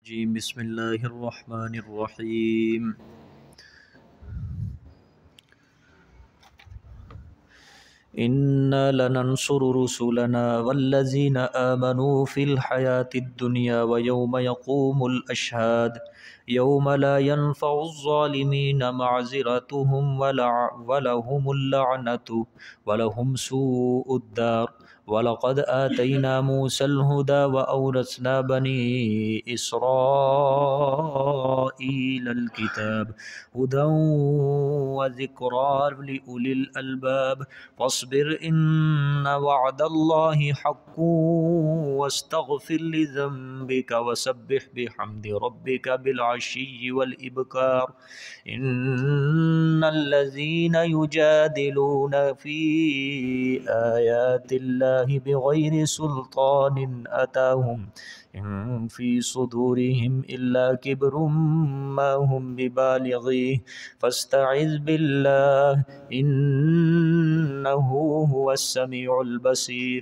جی بسم اللہ الرحمن الرحیم۔ انا لننصر رسلنا والذین آمنوا فی الحیاة الدنیا ویوم یقوم الاشہاد یوم لا ينفع الظالمین معذرتهم ولهم اللعنة ولهم سوء الدار وَلَقَدْ آتَيْنَا مُوسَى الْهُدَى وَأَوْرَثْنَا بَنِي إِسْرَائِيلَ الْكِتَابَ هُدًى وَذِكْرَى لِأُولِي الْأَلْبَابِ فاصبر إن وعد الله حق واستغفر لذنبك وسبح بحمد ربك بالعشي والإبكار إن الذين يجادلون في آيات الله بغير سلطان أتاهم إن في صدورهم إلا كبر ما هم ببالغيه فاستعذ بالله إنه هو السميع البصير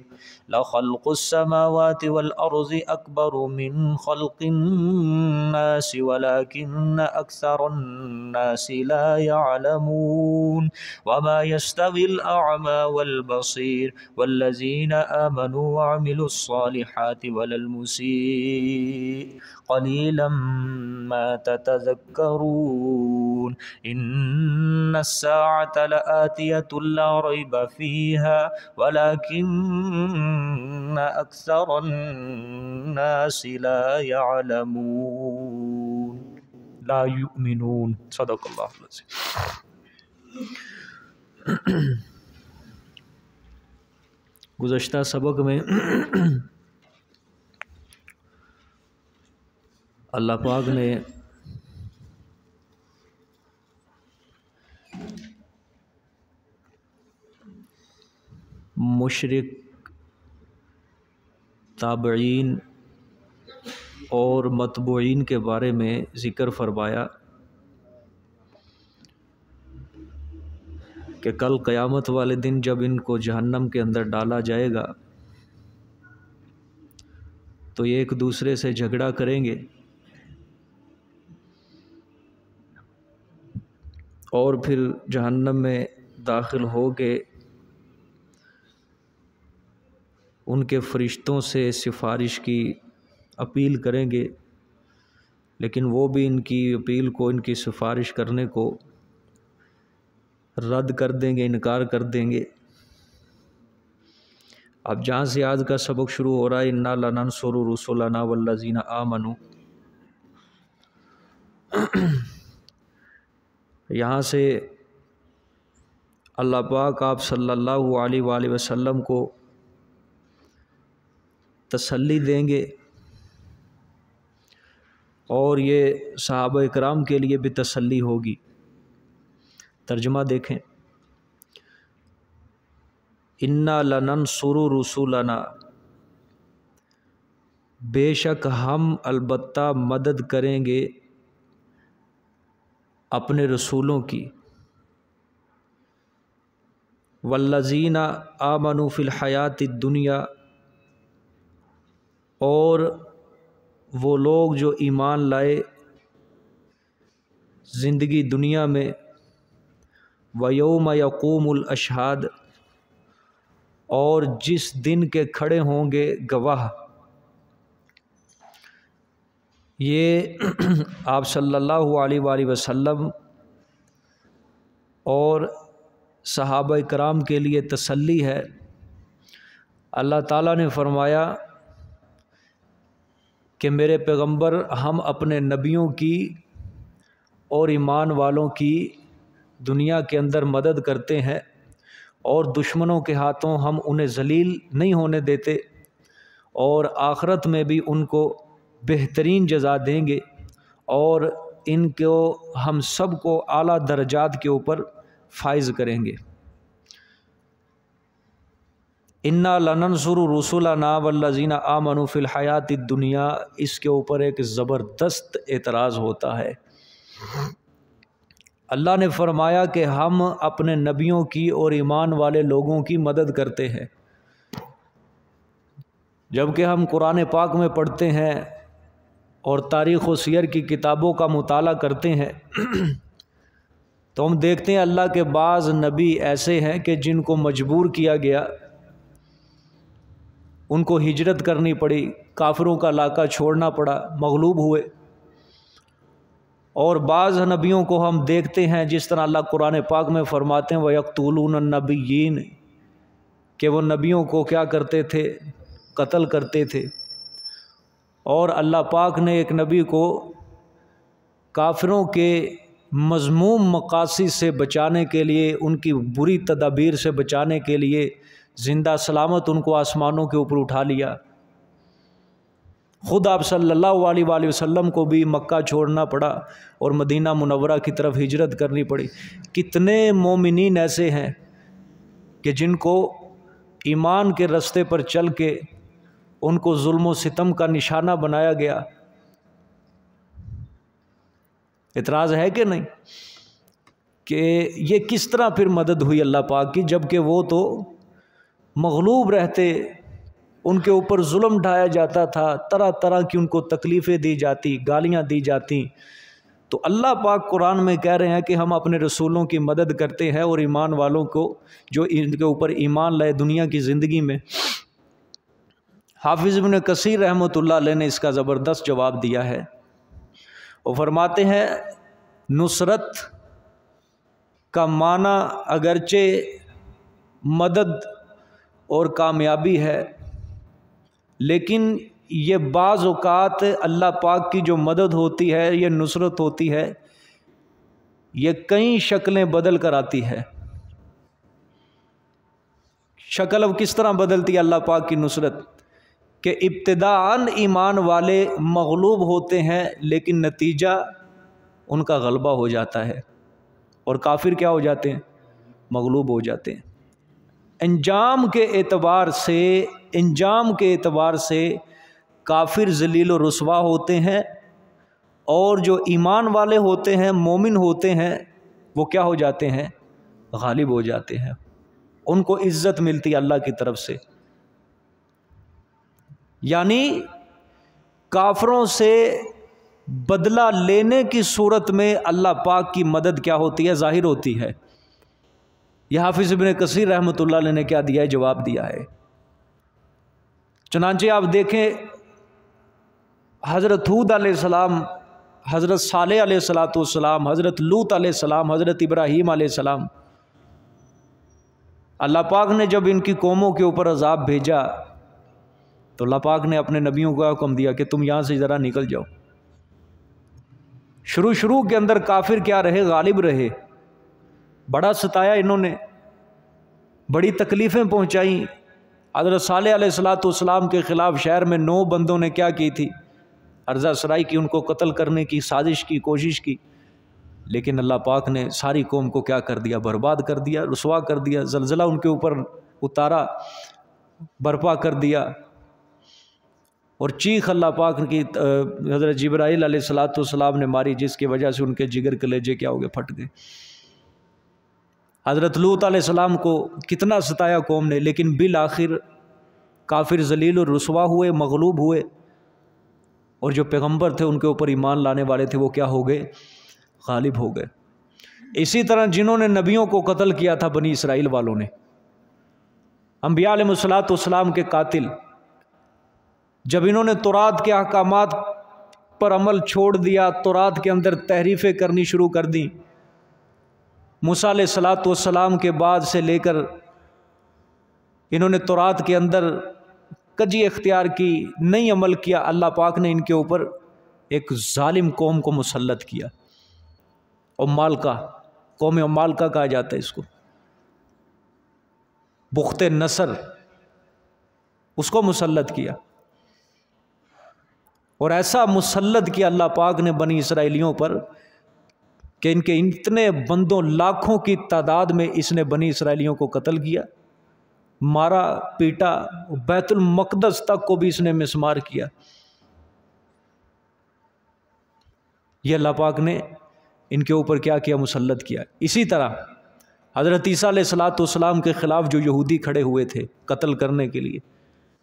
لخلق السماوات والأرض أكبر من خلق الناس ولكن أكثر الناس لا يعلمون وما يستوي الأعمى والبصير والذين آمنوا وعملوا الصالحات ولا المسيء قليلا ما تتذكرون إن الساعة لآتية لا ريب فيها ولكن أكثر الناس لا يعلمون لا يؤمنون صدق اللہ العظیم۔ گزشتہ سبق میں اللہ پاک نے مشرک تابعین اور متبوعین کے بارے میں ذکر فرمایا کہ کل قیامت والے دن جب ان کو جہنم کے اندر ڈالا جائے گا تو یہ ایک دوسرے سے جھگڑا کریں گے اور پھر جہنم میں داخل ہو کے ان کے فرشتوں سے سفارش کی اپیل کریں گے، لیکن وہ بھی ان کی اپیل کو، ان کی سفارش کرنے کو رد کر دیں گے، انکار کر دیں گے۔ اب جہاں سے آج کا سبق شروع ہو رہا ہے انا لننصر رسلنا والذین آمنوا، یہاں سے اللہ پاک آپ صلی اللہ علیہ وآلہ وسلم کو تسلی دیں گے اور یہ صحابہ اکرام کے لیے بھی تسلی ہوگی۔ ترجمہ دیکھیں، انا لننصر رسولنا، بے شک ہم البتہ مدد کریں گے اپنے رسولوں کی، والذین آمنوا فی الحیات الدنیا، اور وہ لوگ جو ایمان لائے زندگی دنیا میں، ویوم یقوم الاشہاد، اور جس دن کے کھڑے ہوں گے گواہ۔ یہ آپ صلی اللہ علیہ وآلہ وسلم اور صحابہ کرام کے لیے تسلی ہے۔ اللہ تعالیٰ نے فرمایا کہ میرے پیغمبر، ہم اپنے نبیوں کی اور ایمان والوں کی دنیا کے اندر مدد کرتے ہیں اور دشمنوں کے ہاتھوں ہم انہیں ذلیل نہیں ہونے دیتے، اور آخرت میں بھی ان کو بہترین جزا دیں گے اور ان کو ہم سب کو اعلیٰ درجات کے اوپر فائز کریں گے۔ انا لننصر رسلنا والذین آمنوا فی الحیات الدنیا، اس کے اوپر ایک زبردست اعتراض ہوتا ہے۔ اللہ نے فرمایا کہ ہم اپنے نبیوں کی اور ایمان والے لوگوں کی مدد کرتے ہیں، جبکہ ہم قرآن پاک میں پڑھتے ہیں اور تاریخ و سیر کی کتابوں کا مطالعہ کرتے ہیں تو ہم دیکھتے ہیں اللہ کے بعض نبی ایسے ہیں کہ جن کو مجبور کیا گیا، ان کو ہجرت کرنی پڑی، کافروں کا علاقہ چھوڑنا پڑا، مغلوب ہوئے۔ اور بعض نبیوں کو ہم دیکھتے ہیں جس طرح اللہ قرآن پاک میں فرماتے ہیں وَيَقْتُلُونَ النَّبِيِّينَ، کہ وہ نبیوں کو کیا کرتے تھے؟ قتل کرتے تھے۔ اور اللہ پاک نے ایک نبی کو کافروں کے مذموم مقاصد سے بچانے کے لیے، ان کی بری تدابیر سے بچانے کے لیے زندہ سلامت ان کو آسمانوں کے اوپر اٹھا لیا۔ خود آپ صلی اللہ علیہ وآلہ وسلم کو بھی مکہ چھوڑنا پڑا اور مدینہ منورہ کی طرف ہجرت کرنی پڑی۔ کتنے مومنین ایسے ہیں کہ جن کو ایمان کے رستے پر چل کے ان کو ظلم و ستم کا نشانہ بنایا گیا۔ اعتراض ہے کہ نہیں کہ یہ کس طرح پھر مدد ہوئی اللہ پاک کی، جب کہ وہ تو مغلوب رہتے، ان کے اوپر ظلم ڈھایا جاتا تھا، طرح طرح کی ان کو تکلیفیں دی جاتی، گالیاں دی جاتی۔ تو اللہ پاک قرآن میں کہہ رہے ہیں کہ ہم اپنے رسولوں کی مدد کرتے ہیں اور ایمان والوں کو جو ان کے اوپر ایمان لائے دنیا کی زندگی میں۔ حافظ ابن کثیر رحمۃ اللہ علیہ نے اس کا زبردست جواب دیا ہے۔ وہ فرماتے ہیں نصرت کا معنی اگرچہ مدد اور کامیابی ہے، لیکن یہ بعض اوقات اللہ پاک کی جو مدد ہوتی ہے، یہ نصرت ہوتی ہے، یہ کئی شکلیں بدل کر آتی ہے۔ شکل اب کس طرح بدلتی ہے اللہ پاک کی نصرت؟ کہ ابتداءً ایمان والے مغلوب ہوتے ہیں، لیکن نتیجہ ان کا غلبہ ہو جاتا ہے، اور کافر کیا ہو جاتے ہیں؟ مغلوب ہو جاتے ہیں۔ انجام کے اعتبار سے کافر ذلیل و رسوا ہوتے ہیں، اور جو ایمان والے ہوتے ہیں، مومن ہوتے ہیں، وہ کیا ہو جاتے ہیں؟ غالب ہو جاتے ہیں، ان کو عزت ملتی ہے اللہ کی طرف سے۔ یعنی کافروں سے بدلہ لینے کی صورت میں اللہ پاک کی مدد کیا ہوتی ہے؟ ظاہر ہوتی ہے۔ یہ حافظ ابن کثیر رحمۃ اللہ علیہ نے کیا دیا ہے؟ جواب دیا ہے۔ چنانچہ آپ دیکھیں حضرت ہود علیہ السلام، حضرت صالح علیہ السلام، حضرت لوط علیہ السلام، حضرت ابراہیم علیہ السلام، اللہ پاک نے جب ان کی قوموں کے اوپر عذاب بھیجا تو اللہ پاک نے اپنے نبیوں کو حکم دیا کہ تم یہاں سے ذرا نکل جاؤ۔ شروع کے اندر کافر کیا رہے؟ غالب رہے، بڑا ستایا انہوں نے، بڑی تکلیفیں پہنچائیں۔ حضرت صالح علیہ السلام کے خلاف شہر میں 9 بندوں نے کیا کی تھی؟ عرضہ سرائی کی، ان کو قتل کرنے کی سازش کی، کوشش کی، لیکن اللہ پاک نے ساری قوم کو کیا کر دیا؟ برباد کر دیا، رسوا کر دیا، زلزلہ ان کے اوپر اتارا، برپا کر دیا۔ اور چیخ اللہ پاک کی حضرت جبرائیل علیہ السلام نے ماری، جس کی وجہ سے ان کے جگر کلیجے کیا ہو گئے؟ پھٹ گئے۔ حضرت لوط علیہ السلام کو کتنا ستایا قوم نے، لیکن بالآخر کافر ذلیل اور رسوا ہوئے، مغلوب ہوئے، اور جو پیغمبر تھے ان کے اوپر ایمان لانے والے تھے وہ کیا ہو گئے؟ غالب ہو گئے۔ اسی طرح جنہوں نے نبیوں کو قتل کیا تھا بنی اسرائیل والوں نے، انبیاء علیہ السلام کے قاتل، جب انہوں نے تورات کے احکامات پر عمل چھوڑ دیا، تورات کے اندر تحریفیں کرنی شروع کر دیں، موسیٰ علیہ السلام کے بعد سے لے کر انہوں نے تورات کے اندر کجی اختیار کی، نہیں عمل کیا، اللہ پاک نے ان کے اوپر ایک ظالم قوم کو مسلط کیا۔ عمالقہ، قوم عمالقہ کہا جاتا ہے اس کو، بخت نصر، اس کو مسلط کیا۔ اور ایسا مسلط کیا اللہ پاک نے بنی اسرائیلیوں پر کہ ان کے اتنے بندوں، لاکھوں کی تعداد میں اس نے بنی اسرائیلیوں کو قتل کیا، مارا پیٹا، بیت المقدس تک کو بھی اس نے مسمار کیا۔ یہ اللہ پاک نے ان کے اوپر کیا کیا؟ مسلط کیا۔ اسی طرح حضرت عیسیٰ علیہ السلام کے خلاف جو یہودی کھڑے ہوئے تھے قتل کرنے کے لیے،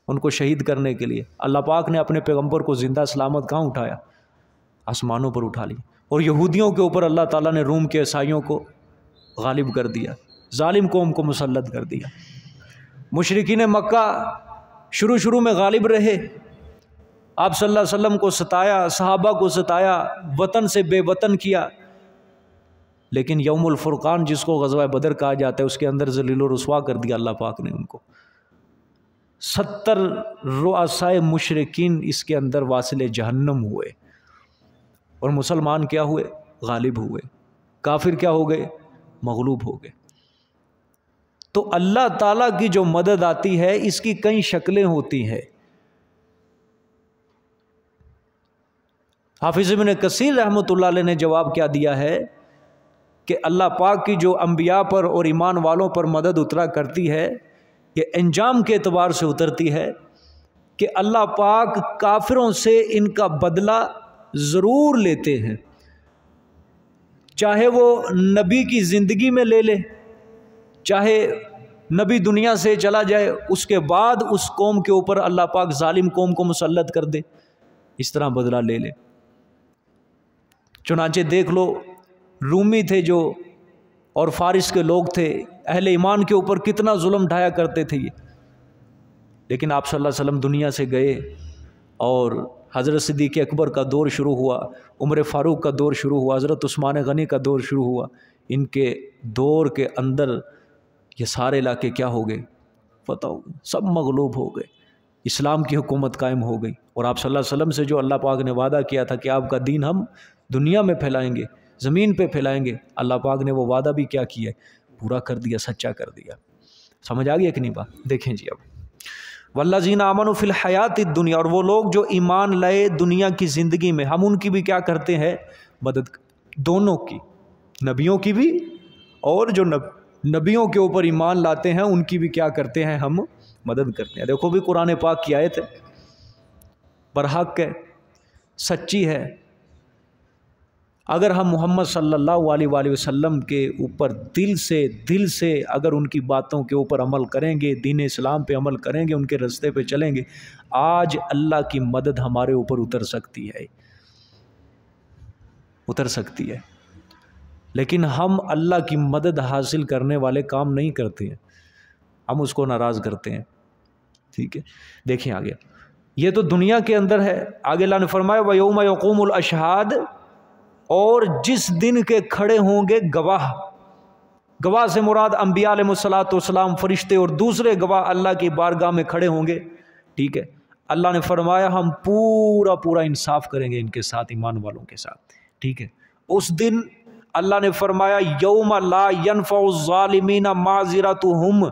ان کو شہید کرنے کے لیے، اللہ پاک نے اپنے پیغمبر کو زندہ سلامت کہاں اٹھایا؟ آسمانوں پر اٹھا لی، اور یہودیوں کے اوپر اللہ تعالیٰ نے روم کے عیسائیوں کو غالب کر دیا، ظالم قوم کو مسلط کر دیا۔ مشرکین مکہ شروع میں غالب رہے، آپ صلی اللہ علیہ وسلم کو ستایا، صحابہ کو ستایا، وطن سے بے وطن کیا، لیکن یوم الفرقان جس کو غزوہ بدر کہا جاتا ہے اس کے اندر ذلیل و رسوا کر دیا اللہ پاک نے ان کو۔ 70 رؤسائے مشرکین اس کے اندر واصل جہنم ہوئے، اور مسلمان کیا ہوئے؟ غالب ہوئے۔ کافر کیا ہو گئے؟ مغلوب ہو گئے۔ تو اللہ تعالیٰ کی جو مدد آتی ہے اس کی کئی شکلیں ہوتی ہیں۔ حافظ ابن کثیر رحمۃ اللہ علیہ نے جواب کیا دیا ہے کہ اللہ پاک کی جو انبیاء پر اور ایمان والوں پر مدد اترا کرتی ہے، یہ انجام کے اعتبار سے اترتی ہے کہ اللہ پاک کافروں سے ان کا بدلہ ضرور لیتے ہیں، چاہے وہ نبی کی زندگی میں لے لے، چاہے نبی دنیا سے چلا جائے، اس کے بعد اس قوم کے اوپر اللہ پاک ظالم قوم کو مسلط کر دے، اس طرح بدلہ لے لے۔ چنانچہ دیکھ لو، رومی تھے جو اور فارس کے لوگ تھے، اہل ایمان کے اوپر کتنا ظلم ڈھایا کرتے تھے یہ، لیکن آپ صلی اللہ علیہ وسلم دنیا سے گئے اور حضرت صدیق اکبر کا دور شروع ہوا، عمر فاروق کا دور شروع ہوا، حضرت عثمان غنی کا دور شروع ہوا۔ ان کے دور کے اندر یہ سارے علاقے کیا ہو گئے؟ فتح ہو گئے، سب مغلوب ہو گئے، اسلام کی حکومت قائم ہو گئی۔ اور آپ صلی اللہ علیہ وسلم سے جو اللہ پاک نے وعدہ کیا تھا کہ آپ کا دین ہم دنیا میں پھیلائیں گے، زمین پہ پھیلائیں گے، اللہ پاک نے وہ وعدہ بھی کیا کیا ہے؟ پورا کر دیا، سچا کر دیا۔ سمجھ آ گئی کہ نہیں بات؟ دیکھیں جی اب والذین آمنوا فی الحیات الدنیا، اور وہ لوگ جو ایمان لائے دنیا کی زندگی میں، ہم ان کی بھی کیا کرتے ہیں؟ مدد، دونوں کی، نبیوں کی بھی اور جو نبیوں کے اوپر ایمان لاتے ہیں ان کی بھی کیا کرتے ہیں؟ ہم مدد کرتے ہیں۔ دیکھو بھی قرآن پاک کی آیت ہے، برحق ہے، سچی ہے۔ اگر ہم محمد صلی اللہ علیہ وآلہ وسلم کے اوپر دل سے اگر ان کی باتوں کے اوپر عمل کریں گے، دین اسلام پہ عمل کریں گے، ان کے رستے پہ چلیں گے، آج اللہ کی مدد ہمارے اوپر اتر سکتی ہے۔ لیکن ہم اللہ کی مدد حاصل کرنے والے کام نہیں کرتے ہیں، ہم اس کو ناراض کرتے ہیں۔ ٹھیک ہے، دیکھیں آگے، یہ تو دنیا کے اندر ہے۔ آگے اللہ نے فرمایا وَيَوْمَ يَقُومُ الْأَشْهَادُ، اور جس دن کے کھڑے ہوں گے گواہ، گواہ سے مراد انبیاء علیہ الصلوۃ والسلام، فرشتے اور دوسرے گواہ اللہ کی بارگاہ میں کھڑے ہوں گے۔ ٹھیک ہے، اللہ نے فرمایا ہم پورا انصاف کریں گے ان کے ساتھ، ایمان والوں کے ساتھ۔ ٹھیک ہے، اس دن اللہ نے فرمایا یوم لا ینفع الظالمین معذرتہم،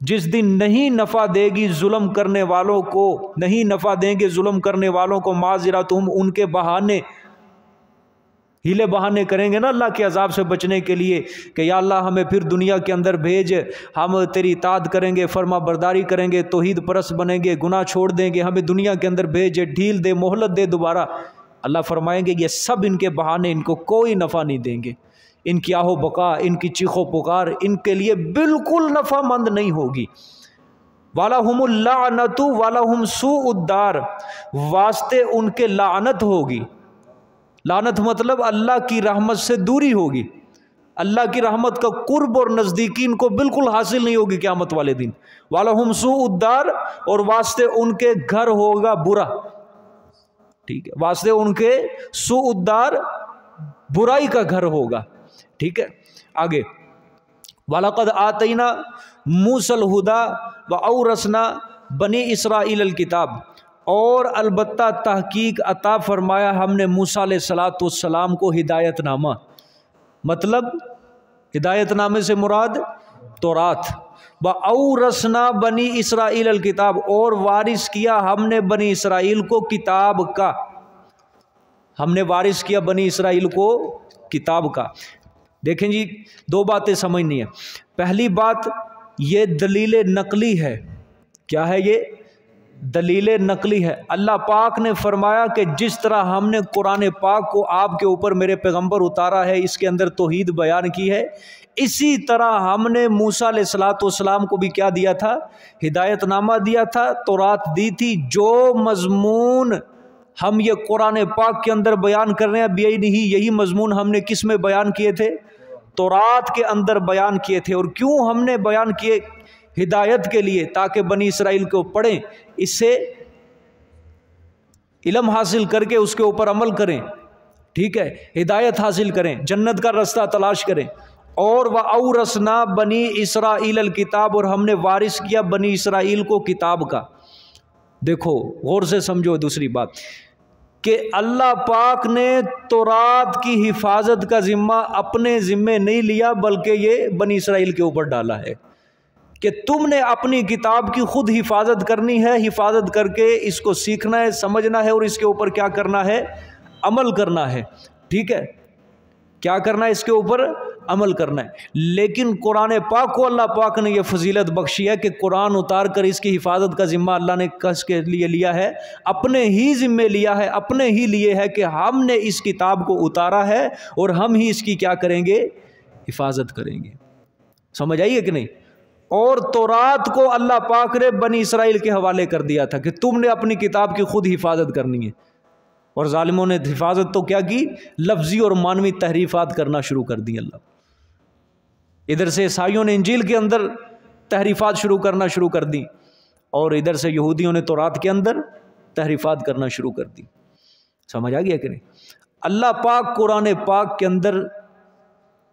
جس دن نہیں نفع دے گی ظلم کرنے والوں کو، نہیں نفع دیں گے ظلم کرنے والوں کو، معذرتہم، ان کے بہانے، ہیلے بہانے کریں گے نا اللہ کے عذاب سے بچنے کے لیے کہ یا اللہ ہمیں پھر دنیا کے اندر بھیج، ہم تیری اطاعت کریں گے، فرما برداری کریں گے، توحید پرست بنیں گے، گناہ چھوڑ دیں گے، ہمیں دنیا کے اندر بھیج، ڈھیل دے، مہلت دے دوبارہ۔ اللہ فرمائیں گے یہ سب ان کے بہانے ان کو کوئی نفع نہیں دیں گے، ان کی آہو بکا، ان کی چیخو پکار ان کے لیے بالکل نفع مند نہیں ہوگی۔ وَلَهُمُ اللَّعْنَةُ وَلَهُمْ سُوءُ الدَّارِ، واسطے ان کے لعنت ہوگی۔ لعنت مطلب اللہ کی رحمت سے دوری ہوگی، اللہ کی رحمت کا قرب اور نزدیکی ان کو بالکل حاصل نہیں ہوگی قیامت والے دن۔ وَلَهُمْ سُوءُ الدَّارِ، اور واسطے ان کے گھر ہوگا برا۔ ٹھیک ہے، واسطے ان کے سوء الدار، برائی کا گھر ہوگا۔ ٹھیک ہے، آگے وَلَقَدْ آتَيْنَا مُوسَى الْهُدَى وَأَوْرَثْنَا بَنِي إِسْرَائِيلَ الْكِتَابَ، اور البتہ تحقیق عطا فرمایا ہم نے موسیٰ علیہ السلام کو ہدایت نامہ، مطلب ہدایت نامے سے مراد تورات۔ وَأَوْرَثْنَا بَنِي إِسْرَائِيلَ الْكِتَابَ، اور وارث کیا ہم نے بنی اسرائیل کو کتاب کا، ہم نے وارث کیا بنی اسرائیل کو کتاب کا۔ دیکھیں جی، دو باتیں سمجھنی ہیں۔ پہلی بات یہ دلیل نقلی ہے۔ کیا ہے یہ؟ دلیل نقلی ہے۔ اللہ پاک نے فرمایا کہ جس طرح ہم نے قرآن پاک کو آپ کے اوپر میرے پیغمبر اتارا ہے، اس کے اندر توحید بیان کی ہے، اسی طرح ہم نے موسیٰ علیہ السلام کو بھی کیا دیا تھا؟ ہدایت نامہ دیا تھا، تورات دی تھی، جو مضمون ہم یہ قرآن پاک کے اندر بیان کر رہے ہیں، اب یہی مضمون ہم نے کس میں بیان کیے تھے؟ تورات کے اندر بیان کیے تھے۔ اور کیوں ہم نے بیان کیے؟ ہدایت کے لیے، تاکہ بنی اسرائیل کو پڑھیں، اس سے علم حاصل کر کے اس کے اوپر عمل کریں، ٹھیک ہے، ہدایت حاصل کریں، جنت کا رستہ تلاش کریں۔ اور وَأَوْرَثْنَا بَنِي إِسْرَائِيلَ الْكِتَابَ، اور ہم نے وارث کیا بنی اسرائیل کو کتاب کا۔ دیکھو غور سے سمجھو دوسری بات، کہ اللہ پاک نے تورات کی حفاظت کا ذمہ اپنے ذمے نہیں لیا، بلکہ یہ بنی اسرائیل کے اوپر ڈالا ہے کہ تم نے اپنی کتاب کی خود حفاظت کرنی ہے، حفاظت کر کے اس کو سیکھنا ہے، سمجھنا ہے، اور اس کے اوپر کیا کرنا ہے؟ عمل کرنا ہے، ٹھیک ہے، کیا کرنا ہے؟ اس کے اوپر عمل کرنا ہے۔ لیکن قرآن پاک کو اللہ پاک نے یہ فضیلت بخشی ہے کہ قرآن اتار کر اس کی حفاظت کا ذمہ اللہ نے کس کے لیے لیا ہے؟ اپنے ہی ذمے لیا ہے، اپنے ہی لیے ہے کہ ہم نے اس کتاب کو اتارا ہے اور ہم ہی اس کی کیا کریں گے؟ حفاظت کریں گے۔ سمجھ آئیے کہ نہیں؟ اور تورات کو اللہ پاک نے بنی اسرائیل کے حوالے کر دیا تھا کہ تم نے اپنی کتاب کی خود حفاظت کرنی ہے، اور ظالموں نے حفاظت تو کیا کی؟ لفظی اور معنوی تحریفات کرنا شروع کر دی۔ اللہ ادھر سے عیسائیوں نے انجیل کے اندر تحریفات کرنا شروع کر دی، اور ادھر سے یہودیوں نے تورات کے اندر تحریفات کرنا شروع کر دی۔ سمجھ آ گیا کہ نہیں؟ اللہ پاک قرآن پاک کے اندر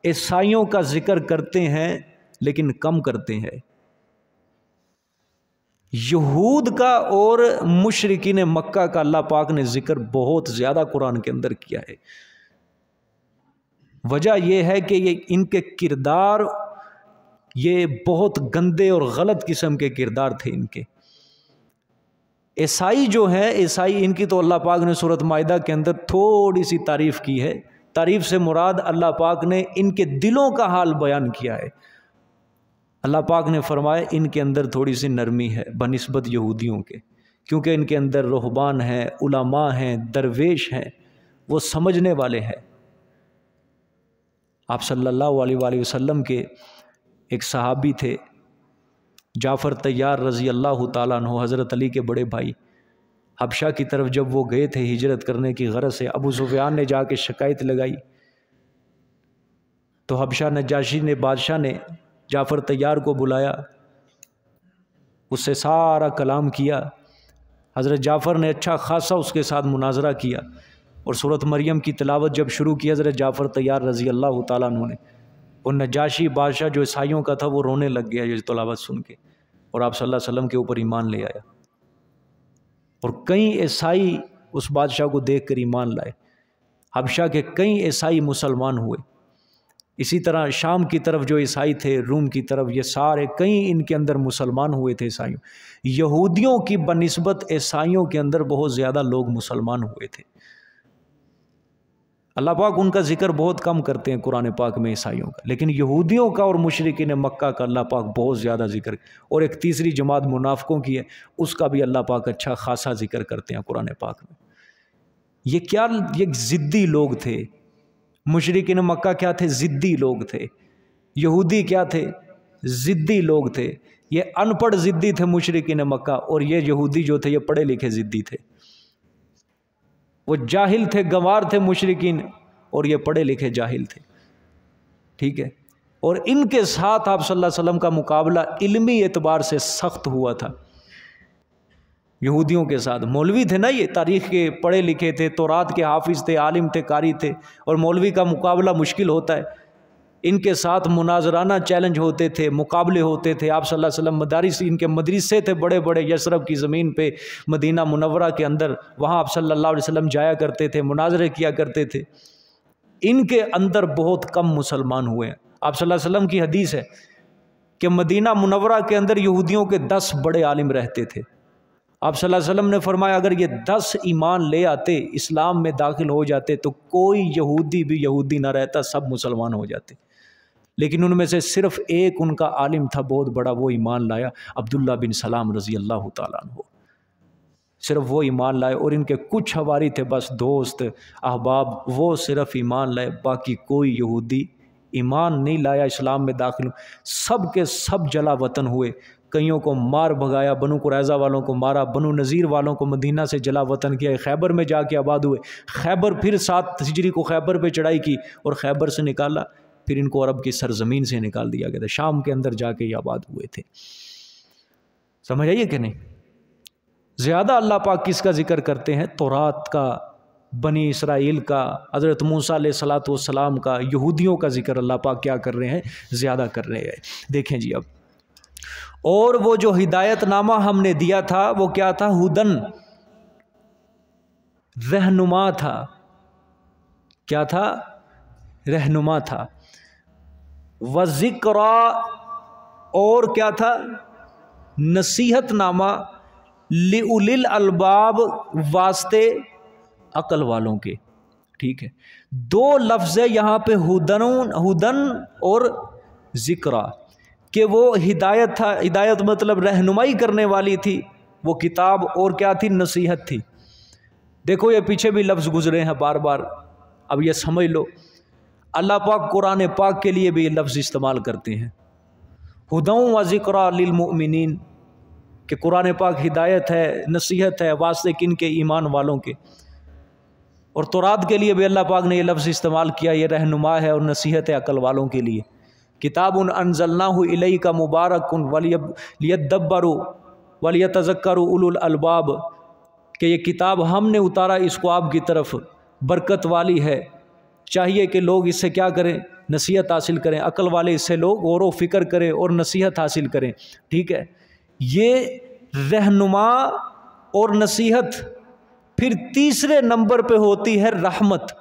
عیسائیوں کا ذکر کرتے ہیں لیکن کم کرتے ہیں، یہود کا اور مشرکین مکہ کا اللہ پاک نے ذکر بہت زیادہ قرآن کے اندر کیا ہے۔ وجہ یہ ہے کہ یہ ان کے کردار یہ بہت گندے اور غلط قسم کے کردار تھے ان کے۔ عیسائی جو ہیں، عیسائی، ان کی تو اللہ پاک نے سورۃ مائدہ کے اندر تھوڑی سی تعریف کی ہے۔ تعریف سے مراد اللہ پاک نے ان کے دلوں کا حال بیان کیا ہے۔ اللہ پاک نے فرمایا ان کے اندر تھوڑی سی نرمی ہے بنسبت یہودیوں کے، کیونکہ ان کے اندر رہبان ہیں، علماء ہیں، درویش ہیں، وہ سمجھنے والے ہیں۔ آپ صلی اللہ علیہ وآلہ وسلم کے ایک صحابی تھے جعفر طیار رضی اللہ تعالیٰ عنہ، حضرت علی کے بڑے بھائی، حبشہ کی طرف جب وہ گئے تھے ہجرت کرنے کی غرض سے، ابو سفیان نے جا کے شکایت لگائی تو حبشہ نجاشی نے، بادشاہ نے جعفر طیار کو بلایا، اس سے سارا کلام کیا۔ حضرت جعفر نے اچھا خاصا اس کے ساتھ مناظرہ کیا، اور سورۃ مریم کی تلاوت جب شروع کی حضرت جعفر طیار رضی اللہ تعالیٰ عنہ نے، اور نجاشی بادشاہ جو عیسائیوں کا تھا وہ رونے لگ گیا یہ تلاوت سن کے، اور آپ صلی اللہ علیہ وسلم کے اوپر ایمان لے آیا، اور کئی عیسائی اس بادشاہ کو دیکھ کر ایمان لائے۔ حبشہ کے کئی عیسائی مسلمان ہوئے۔ اسی طرح شام کی طرف جو عیسائی تھے، روم کی طرف، یہ سارے کئی ان کے اندر مسلمان ہوئے تھے عیسائیوں۔ یہودیوں کی بنسبت عیسائیوں کے اندر بہت زیادہ لوگ مسلمان ہوئے تھے۔ اللہ پاک ان کا ذکر بہت کم کرتے ہیں قرآن پاک میں عیسائیوں کا، لیکن یہودیوں کا اور مشرکین مکہ کا اللہ پاک بہت زیادہ ذکر، اور ایک تیسری جماعت منافقوں کی ہے، اس کا بھی اللہ پاک اچھا خاصا ذکر کرتے ہیں قرآن پاک میں۔ یہ ضدی لوگ تھے، مشرکین مکہ کیا تھے؟ ضدی لوگ تھے۔ یہودی کیا تھے؟ ضدی لوگ تھے۔ یہ ان پڑھ ضدی تھے مشرکین مکہ، اور یہ یہودی جو تھے یہ پڑھے لکھے ضدی تھے۔ وہ جاہل تھے، گنوار تھے مشرکین، اور یہ پڑھے لکھے جاہل تھے، ٹھیک ہے۔ اور ان کے ساتھ آپ صلی اللہ علیہ وسلم کا مقابلہ علمی اعتبار سے سخت ہوا تھا یہودیوں کے ساتھ۔ مولوی تھے نا، یہ تاریخ کے پڑھے لکھے تھے، تورات کے حافظ تھے، عالم تھے، قاری تھے، اور مولوی کا مقابلہ مشکل ہوتا ہے۔ ان کے ساتھ مناظرانہ چیلنج ہوتے تھے، مقابلے ہوتے تھے۔ آپ صلی اللہ علیہ وسلم مدارس، ان کے مدرسے تھے بڑے بڑے یثرب کی زمین پہ، مدینہ منورہ کے اندر، وہاں آپ صلی اللہ علیہ وسلم جایا کرتے تھے، مناظرے کیا کرتے تھے۔ ان کے اندر بہت کم مسلمان ہوئے ہیں۔ آپ صلی اللہ علیہ وسلم کی حدیث ہے کہ مدینہ منورہ کے اندر یہودیوں کے 10 بڑے عالم رہتے تھے۔ آپ صلی اللہ علیہ وسلم نے فرمایا اگر یہ 10 ایمان لے آتے، اسلام میں داخل ہو جاتے، تو کوئی یہودی بھی یہودی نہ رہتا، سب مسلمان ہو جاتے۔ لیکن ان میں سے صرف ایک ان کا عالم تھا بہت بڑا، وہ ایمان لایا، عبداللہ بن سلام رضی اللہ تعالیٰ عنہ، صرف وہ ایمان لائے۔ اور ان کے کچھ حواری تھے بس، دوست احباب، وہ صرف ایمان لائے، باقی کوئی یہودی ایمان نہیں لایا، اسلام میں داخل۔ سب کے سب جلا وطن ہوئے، کئیوں کو مار بھگایا، بنو قریظہ والوں کو مارا، بنو نذیر والوں کو مدینہ سے جلا وطن کیا، خیبر میں جا کے آباد ہوئے، خیبر پھر 7 ہجری کو خیبر پہ چڑھائی کی اور خیبر سے نکالا، پھر ان کو عرب کی سرزمین سے نکال دیا گیا تھا، شام کے اندر جا کے یہ آباد ہوئے تھے۔ سمجھ آئیے کہ نہیں؟ زیادہ اللہ پاک کس کا ذکر کرتے ہیں؟ تورات کا، بنی اسرائیل کا، حضرت موسیٰ علیہ الصلوۃ والسلام کا، یہودیوں کا ذکر اللہ پاک کیا کر رہے ہیں؟ زیادہ کر رہے ہیں۔ دیکھیں جی اب، اور وہ جو ہدایت نامہ ہم نے دیا تھا وہ کیا تھا؟ ہدن، رہنما تھا۔ کیا تھا؟ رہنما تھا۔ وذکریٰ، اور کیا تھا؟ نصیحت نامہ، لِأُولِي الْأَلْبَابِ، واسطے عقل والوں کے۔ ٹھیک ہے، 2 لفظ ہے یہاں پہ، ہدن اور ذکریٰ، کہ وہ ہدایت تھا، ہدایت مطلب رہنمائی کرنے والی تھی وہ کتاب، اور کیا تھی؟ نصیحت تھی۔ دیکھو یہ پیچھے بھی لفظ گزرے ہیں بار بار، اب یہ سمجھ لو، اللہ پاک قرآن پاک کے لیے بھی یہ لفظ استعمال کرتے ہیں، ہدی و ذکریٰ للمؤمنین، کہ قرآن پاک ہدایت ہے، نصیحت ہے، واسطے کن کے؟ ایمان والوں کے۔ اور تورات کے لیے بھی اللہ پاک نے یہ لفظ استعمال کیا، یہ رہنما ہے اور نصیحت ہے عقل والوں کے لیے۔ کتاب انزلناہ الیک مبارک لیدبروا ولیتذکروا اولو الالباب، کہ یہ کتاب ہم نے اتارا اس کو آپ کی طرف، برکت والی ہے، چاہیے کہ لوگ اس سے کیا کریں؟ نصیحت حاصل کریں، عقل والے اس سے لوگ غور و فکر کریں اور نصیحت حاصل کریں۔ ٹھیک ہے، یہ رہنما اور نصیحت۔ پھر تیسرے نمبر پہ ہوتی ہے رحمت۔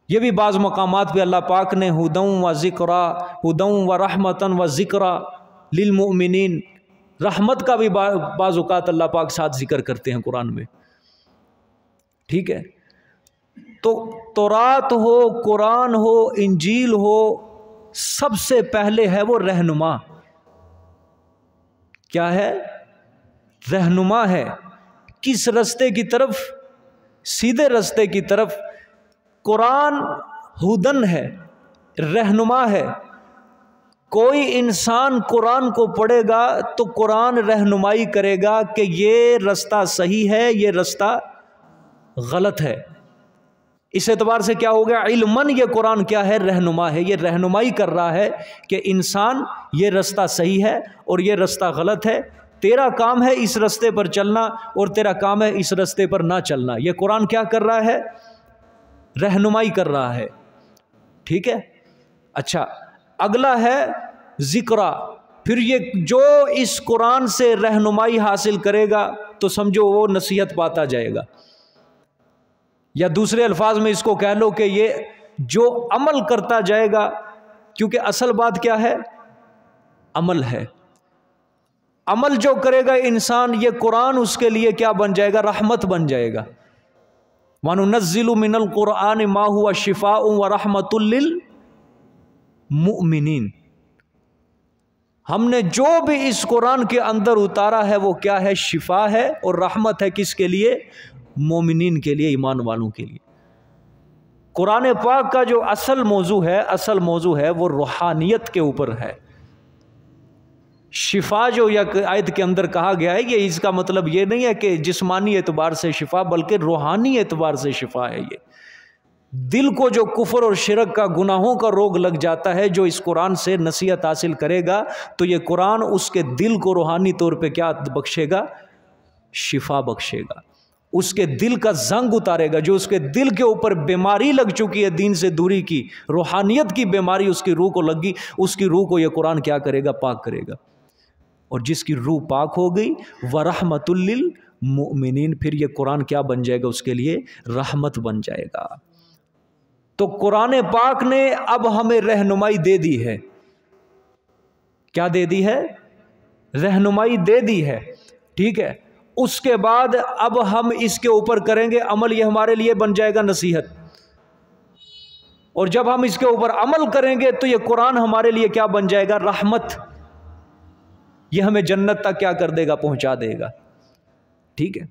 یہ بھی بعض مقامات پہ اللہ پاک نے ہدی و ذکریٰ، ہدی و رحمتاً و ذکریٰ للمؤمنین، رحمت کا بھی بعض اوقات اللہ پاک ساتھ ذکر کرتے ہیں قرآن میں۔ ٹھیک ہے، تو تورات ہو، قرآن ہو، انجیل ہو، سب سے پہلے ہے وہ رہنما۔ کیا ہے؟ رہنما ہے۔ کس رستے کی طرف؟ سیدھے رستے کی طرف۔ قرآن ہدن ہے، رہنما ہے۔ کوئی انسان قرآن کو پڑھے گا تو قرآن رہنمائی کرے گا کہ یہ رستہ صحیح ہے، یہ رستہ غلط ہے۔ اس اعتبار سے کیا ہو گیا؟ علماً یہ قرآن کیا ہے؟ رہنما ہے، یہ رہنمائی کر رہا ہے کہ انسان یہ رستہ صحیح ہے اور یہ رستہ غلط ہے، تیرا کام ہے اس رستے پر چلنا اور تیرا کام ہے اس رستے پر نہ چلنا۔ یہ قرآن کیا کر رہا ہے؟ رہنمائی کر رہا ہے۔ ٹھیک ہے، اچھا اگلا ہے ذکریٰ۔ پھر یہ جو اس قرآن سے رہنمائی حاصل کرے گا تو سمجھو وہ نصیحت پاتا جائے گا، یا دوسرے الفاظ میں اس کو کہہ لو کہ یہ جو عمل کرتا جائے گا، کیونکہ اصل بات کیا ہے؟ عمل ہے۔ عمل جو کرے گا انسان، یہ قرآن اس کے لیے کیا بن جائے گا؟ رحمت بن جائے گا۔ وَنُنَزِّلُ مِنَ الْقُرْآنِ مَا هُوَ شِفَاءٌ وَرَحْمَةٌ لِّلْمُؤْمِنِينَ، ہم نے جو بھی اس قرآن کے اندر اتارا ہے وہ کیا ہے؟ شفا ہے اور رحمت ہے۔ کس کے لیے؟ مومنین کے لیے، ایمان والوں کے لیے۔ قرآن پاک کا جو اصل موضوع ہے وہ روحانیت کے اوپر ہے۔ شفا جو یک آیت کے اندر کہا گیا ہے، یہ اس کا مطلب یہ نہیں ہے کہ جسمانی اعتبار سے شفا، بلکہ روحانی اعتبار سے شفا ہے۔ یہ دل کو جو کفر اور شرک کا، گناہوں کا روگ لگ جاتا ہے، جو اس قرآن سے نصیحت حاصل کرے گا تو یہ قرآن اس کے دل کو روحانی طور پہ کیا بخشے گا؟ شفا بخشے گا، اس کے دل کا زنگ اتارے گا۔ جو اس کے دل کے اوپر بیماری لگ چکی ہے دین سے دوری کی، روحانیت کی بیماری اس کی روح کو لگ گئی، اس کی روح کو یہ قرآن کیا کرے گا؟ پاک کرے گا۔ اور جس کی روح پاک ہو گئی، وَرَحْمَةٌ لِّلْمُؤْمِنِينَ، پھر یہ قرآن کیا بن جائے گا؟ اس کے لیے رحمت بن جائے گا۔ تو قرآن پاک نے اب ہمیں رہنمائی دے دی ہے۔ کیا دے دی ہے؟ رہنمائی دے دی ہے۔ ٹھیک ہے، اس کے بعد اب ہم اس کے اوپر کریں گے عمل، یہ ہمارے لیے بن جائے گا نصیحت۔ اور جب ہم اس کے اوپر عمل کریں گے تو یہ قرآن ہمارے لیے کیا بن جائے گا؟ رحمت۔ یہ ہمیں جنت تک کیا کر دے گا؟ پہنچا دے گا۔ ٹھیک ہے،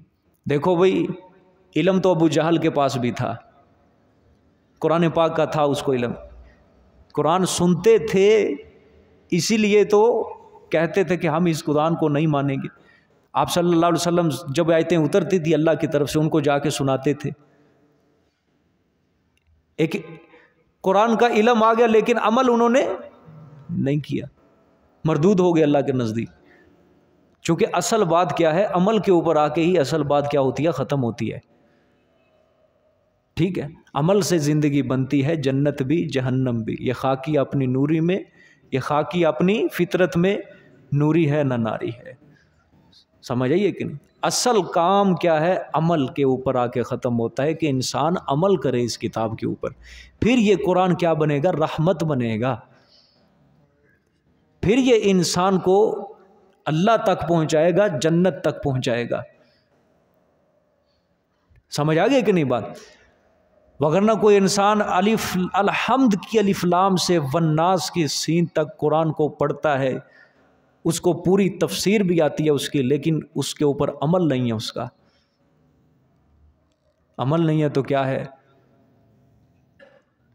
دیکھو بھئی، علم تو ابو جہل کے پاس بھی تھا، قرآن پاک کا تھا اس کو علم، قرآن سنتے تھے، اسی لیے تو کہتے تھے کہ ہم اس قرآن کو نہیں مانیں گے، آپ صلی اللہ علیہ وسلم جب آیتیں اترتی تھی اللہ کی طرف سے ان کو جا کے سناتے تھے۔ ایک قرآن کا علم آ گیا لیکن عمل انہوں نے نہیں کیا، مردود ہو گئے اللہ کے نزدیک۔ چونکہ اصل بات کیا ہے، عمل کے اوپر آ کے ہی اصل بات کیا ہوتی ہے، ختم ہوتی ہے۔ ٹھیک ہے، عمل سے زندگی بنتی ہے، جنت بھی جہنم بھی۔ یہ خاکی اپنی نوری میں، یہ خاکی اپنی فطرت میں نوری ہے نہ ناری ہے۔ سمجھ آئیے کہ نہیں؟ اصل کام کیا ہے، عمل کے اوپر آ کے ختم ہوتا ہے کہ انسان عمل کرے اس کتاب کے اوپر، پھر یہ قرآن کیا بنے گا، رحمت بنے گا، پھر یہ انسان کو اللہ تک پہنچائے گا، جنت تک پہنچائے گا۔ سمجھ آ گئی کہ نہیں بات؟ وگرنہ کوئی انسان الحمد کی الف لام سے والناس کی سین تک قرآن کو پڑھتا ہے، اس کو پوری تفسیر بھی آتی ہے اس کی، لیکن اس کے اوپر عمل نہیں ہے، اس کا عمل نہیں ہے تو کیا ہے،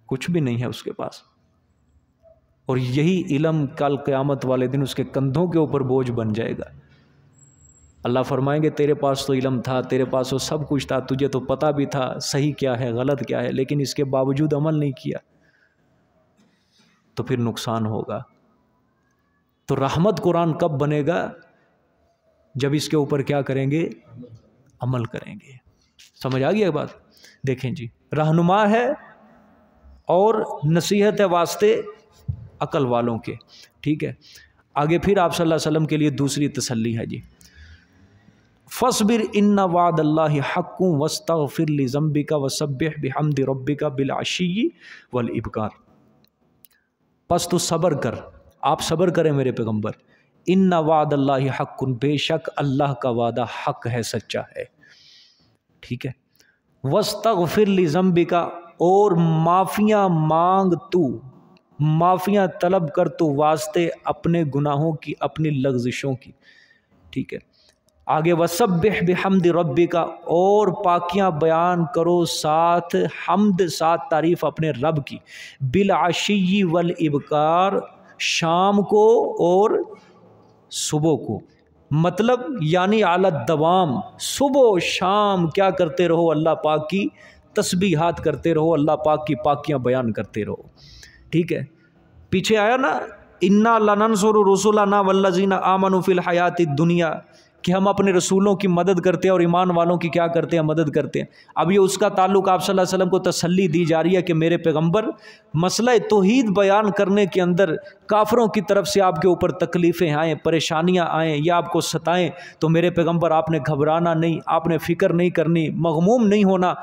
کچھ بھی نہیں ہے اس کے پاس۔ اور یہی علم کل قیامت والے دن اس کے کندھوں کے اوپر بوجھ بن جائے گا۔ اللہ فرمائیں گے تیرے پاس تو علم تھا، تیرے پاس وہ سب کچھ تھا، تجھے تو پتہ بھی تھا صحیح کیا ہے غلط کیا ہے، لیکن اس کے باوجود عمل نہیں کیا، تو پھر نقصان ہوگا۔ تو رحمت قرآن کب بنے گا، جب اس کے اوپر کیا کریں گے، عمل کریں گے۔ سمجھ آ گئی بات؟ دیکھیں جی، رہنما ہے اور نصیحت ہے واسطے عقل والوں کے۔ ٹھیک ہے، آگے پھر آپ صلی اللہ علیہ وسلم کے لیے دوسری تسلی ہے جی، فَاصْبِرْ إِنَّ وَعْدَ اللَّهِ حَقٌّ وَاسْتَغْفِرْ لِذَنبِكَ وَسَبِّحْ بِحَمْدِ رَبِّكَ بِالْعَشِيِّ وَالْإِبْكَارِ۔ پس تو صبر کر، آپ صبر کریں میرے پیغمبر، إِنَّ وَعْدَ اللَّهِ حَقٌّ، بے شک اللہ کا وعدہ حق ہے، سچا ہے۔ ٹھیک ہے، وَاسْتَغْفِرْ لِذَنبِكَ، اور معافیاں مانگ تو، معافیاں طلب کر تو واسطے اپنے گناہوں کی، اپنی لغزشوں کی۔ ٹھیک ہے، آگے وَسَبِّحْ بِحَمْدِ رَبِّكَ، اور پاکیاں بیان کرو ساتھ حمد، ساتھ تعریف اپنے رب کی، بالعشی والابکار، شام کو اور صبح کو، مطلب یعنی علی الدوام، صبح و شام کیا کرتے رہو، اللہ پاک کی تسبیحات کرتے رہو، اللہ پاک کی پاکیاں بیان کرتے رہو۔ ٹھیک ہے، پیچھے آیا نا اِنَّا لَنَنْصُرُ رُسُلَنَا وَالَّذِينَ آمَنُوا فِي الْحَيَاةِ الدُّنْيَا، کہ ہم اپنے رسولوں کی مدد کرتے ہیں اور ایمان والوں کی کیا کرتے ہیں، مدد کرتے ہیں۔ اب یہ اس کا تعلق آپ صلی اللہ علیہ وسلم کو تسلی دی جا رہی ہے کہ میرے پیغمبر مسئلہ توحید بیان کرنے کے اندر کافروں کی طرف سے آپ کے اوپر تکلیفیں آئیں، پریشانیاں آئیں یا آپ کو ستائیں تو میرے پیغمبر آپ نے گھبرانا نہیں، آپ نے فکر نہیں کرنی، مغموم نہیں ہونا۔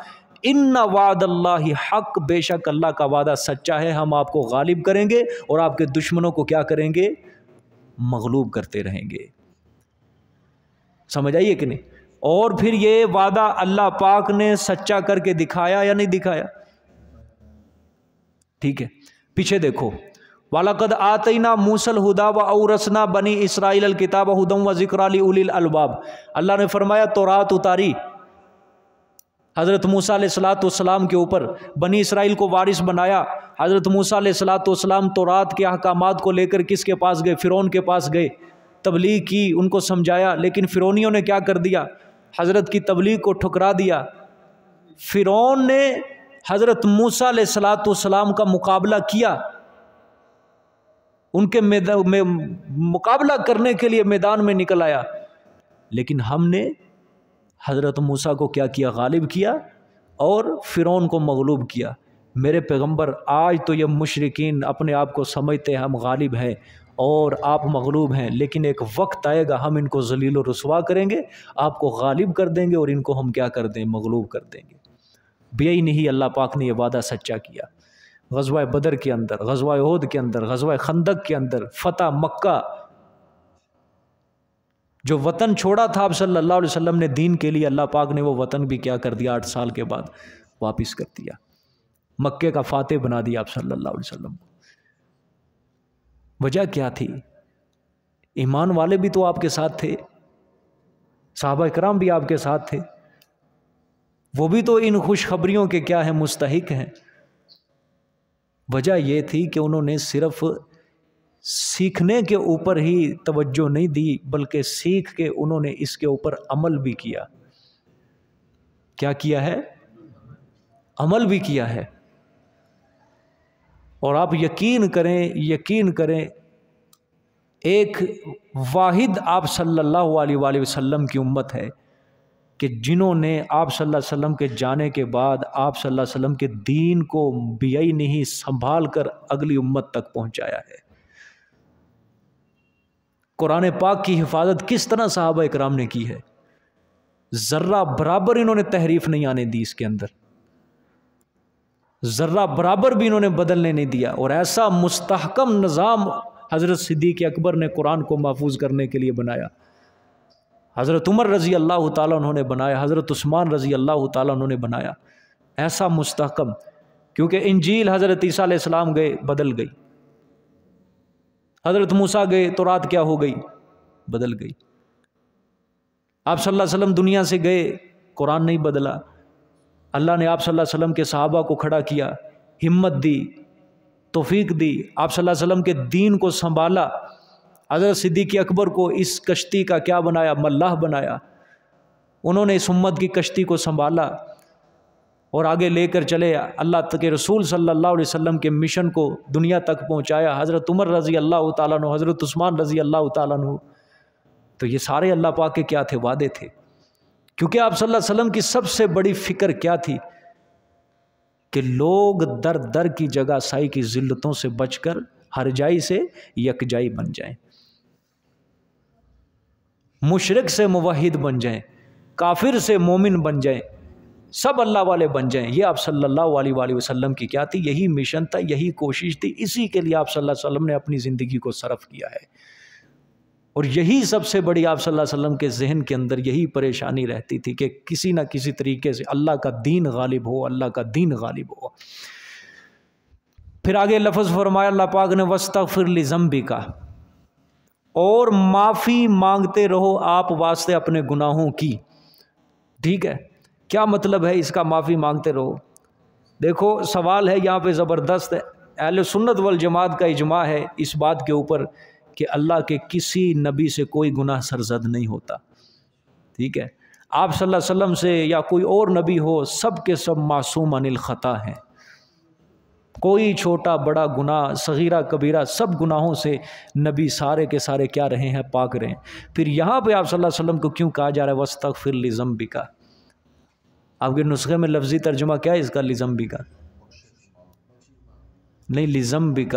ان وعد اللہ حق، بے شک اللہ کا وعدہ سچا ہے، ہم آپ کو غالب کریں گے اور آپ کے دشمنوں کو کیا کریں گے، مغلوب کرتے رہیں گے۔ سمجھ آئیے کہ نہیں؟ اور پھر یہ وعدہ اللہ پاک نے سچا کر کے دکھایا یا نہیں دکھایا؟ ٹھیک ہے، پیچھے دیکھو، وَلَقَدْ آتَيْنَا مُوسَى الْهُدَىٰ وَأَوْرَثْنَا بَنِي إِسْرَائِيلَ الْكِتَابَ هُدًى وَذِكْرَىٰ لِأُولِي الْأَلْبَابِ۔ اللہ نے فرمایا تورات اتاری حضرت موسیٰ علیہ السلام کے اوپر، بنی اسرائیل کو وارث بنایا۔ حضرت موسیٰ علیہ السلام تورات کے احکامات کو لے کر کس کے پاس گئے؟ فرعون کے پاس گئے، تبلیغ کی، ان کو سمجھایا، لیکن فرعونیوں نے کیا کر دیا؟ حضرت کی تبلیغ کو ٹھکرا دیا۔ فرعون نے حضرت موسیٰ علیہ السلام کا مقابلہ کیا، ان کے مقابلہ کرنے کے لیے میدان میں نکل آیا، لیکن ہم نے حضرت موسیٰ کو کیا کیا؟ غالب کیا اور فرعون کو مغلوب کیا۔ میرے پیغمبر آج تو یہ مشرکین اپنے آپ کو سمجھتے ہیں ہم غالب ہیں اور آپ مغلوب ہیں، لیکن ایک وقت آئے گا ہم ان کو ذلیل و رسوا کریں گے، آپ کو غالب کر دیں گے اور ان کو ہم کیا کر دیں؟ مغلوب کر دیں گے۔ بے نہیں اللہ پاک نے یہ وعدہ سچا کیا۔ غزوہ بدر کے اندر، غزوہ احد کے اندر، غزوہ خندق کے اندر، فتح مکہ، جو وطن چھوڑا تھا آپ صلی اللہ علیہ وسلم نے دین کے لیے، اللہ پاک نے وہ وطن بھی کیا کر دیا، 8 سال کے بعد واپس کر دیا، مکے کا فاتح بنا دیا آپ صلی اللہ علیہ وسلم کو۔ وجہ کیا تھی؟ ایمان والے بھی تو آپ کے ساتھ تھے، صحابہ کرام بھی آپ کے ساتھ تھے، وہ بھی تو ان خوشخبریوں کے کیا ہیں؟ مستحق ہیں۔ وجہ یہ تھی کہ انہوں نے صرف سیکھنے کے اوپر ہی توجہ نہیں دی بلکہ سیکھ کے انہوں نے اس کے اوپر عمل بھی کیا۔ کیا کیا ہے؟ عمل بھی کیا ہے۔ اور آپ یقین کریں ایک واحد آپ صلی اللہ علیہ وآلہ وسلم کی امت ہے کہ جنہوں نے آپ صلی اللہ علیہ وسلم کے جانے کے بعد آپ صلی اللہ علیہ وسلم کے دین کو بیائی نہیں سنبھال کر اگلی امت تک پہنچایا ہے۔ قرآن پاک کی حفاظت کس طرح صحابہ اکرام نے کی ہے، ذرہ برابر انہوں نے تحریف نہیں آنے دی، اس کے اندر ذرہ برابر بھی انہوں نے بدلنے نہیں دیا، اور ایسا مستحکم نظام حضرت صدیق اکبر نے قرآن کو محفوظ کرنے کے لیے بنایا، حضرت عمر رضی اللہ تعالیٰ انہوں نے بنایا، حضرت عثمان رضی اللہ تعالیٰ انہوں نے بنایا، ایسا مستحکم۔ کیونکہ انجیل حضرت عیسیٰ علیہ السلام گئے بدل گئی، حضرت موسیٰ گئے تورات کیا ہو گئی؟ بدل گئی۔ آپ صلی اللہ علیہ وسلم دنیا سے گئے، قرآن نہیں بدلا، اللہ نے آپ صلی اللہ علیہ وسلم کے صحابہ کو کھڑا کیا، ہمت دی، توفیق دی، آپ صلی اللہ علیہ وسلم کے دین کو سنبھالا، حضرت صدیق اکبر کو اس کشتی کا کیا بنایا؟ ملاح بنایا، انہوں نے اس امت کی کشتی کو سنبھالا اور آگے لے کر چلے، اللہ کے رسول صلی اللہ علیہ وسلم کے مشن کو دنیا تک پہنچایا، حضرت عمر رضی اللہ تعالیٰ عنہ، حضرت عثمان رضی اللہ تعالیٰ عنہ۔ تو یہ سارے اللہ پاک کے کیا تھے؟ وعدے تھے، کیونکہ آپ صلی اللہ علیہ وسلم کی سب سے بڑی فکر کیا تھی کہ لوگ در در کی جگہ سائی کی ذلتوں سے بچ کر ہر جائی سے یکجائی بن جائیں، مشرک سے موحد بن جائیں، کافر سے مومن بن جائیں، سب اللہ والے بن جائیں۔ یہ آپ صلی اللہ علیہ وآلہ وسلم کی کیا تھی؟ یہی مشن تھا، یہی کوشش تھی، اسی کے لیے آپ صلی اللہ علیہ وسلم نے اپنی زندگی کو صرف کیا ہے، اور یہی سب سے بڑی آپ صلی اللہ علیہ وسلم کے ذہن کے اندر یہی پریشانی رہتی تھی کہ کسی نہ کسی طریقے سے اللہ کا دین غالب ہو، اللہ کا دین غالب ہو۔ پھر آگے لفظ فرمایا اللہ پاک نے وَاسْتَغْفِرْ لِذَنْبِكَ، اور معافی مانگتے رہو آپ واسطے اپنے گناہوں کی۔ ٹھیک ہے، کیا مطلب ہے اس کا معافی مانگتے رہو؟ دیکھو سوال ہے یہاں پہ زبردست ہے، اہل سنت والجماعت کا اجماع ہے اس بات کے اوپر کہ اللہ کے کسی نبی سے کوئی گناہ سرزد نہیں ہوتا۔ ٹھیک ہے، آپ صلی اللہ علیہ وسلم سے یا کوئی اور نبی ہو، سب کے سب معصوم عن الخطا ہیں، کوئی چھوٹا بڑا گناہ صغیرہ کبیرہ سب گناہوں سے نبی سارے کے سارے کیا رہے ہیں؟ پاک رہے ہیں۔ پھر یہاں پہ آپ صلی اللہ علیہ وسلم کو کیوں کہا جا رہا ہے وَاسْتَغْفِرْ لِذَنْبِكَ؟ آپ کے نسخے میں لفظی ترجمہ کیا ہے اس کا؟ لِذَنْبِكَ نہیں، لِذَنْبِكَ،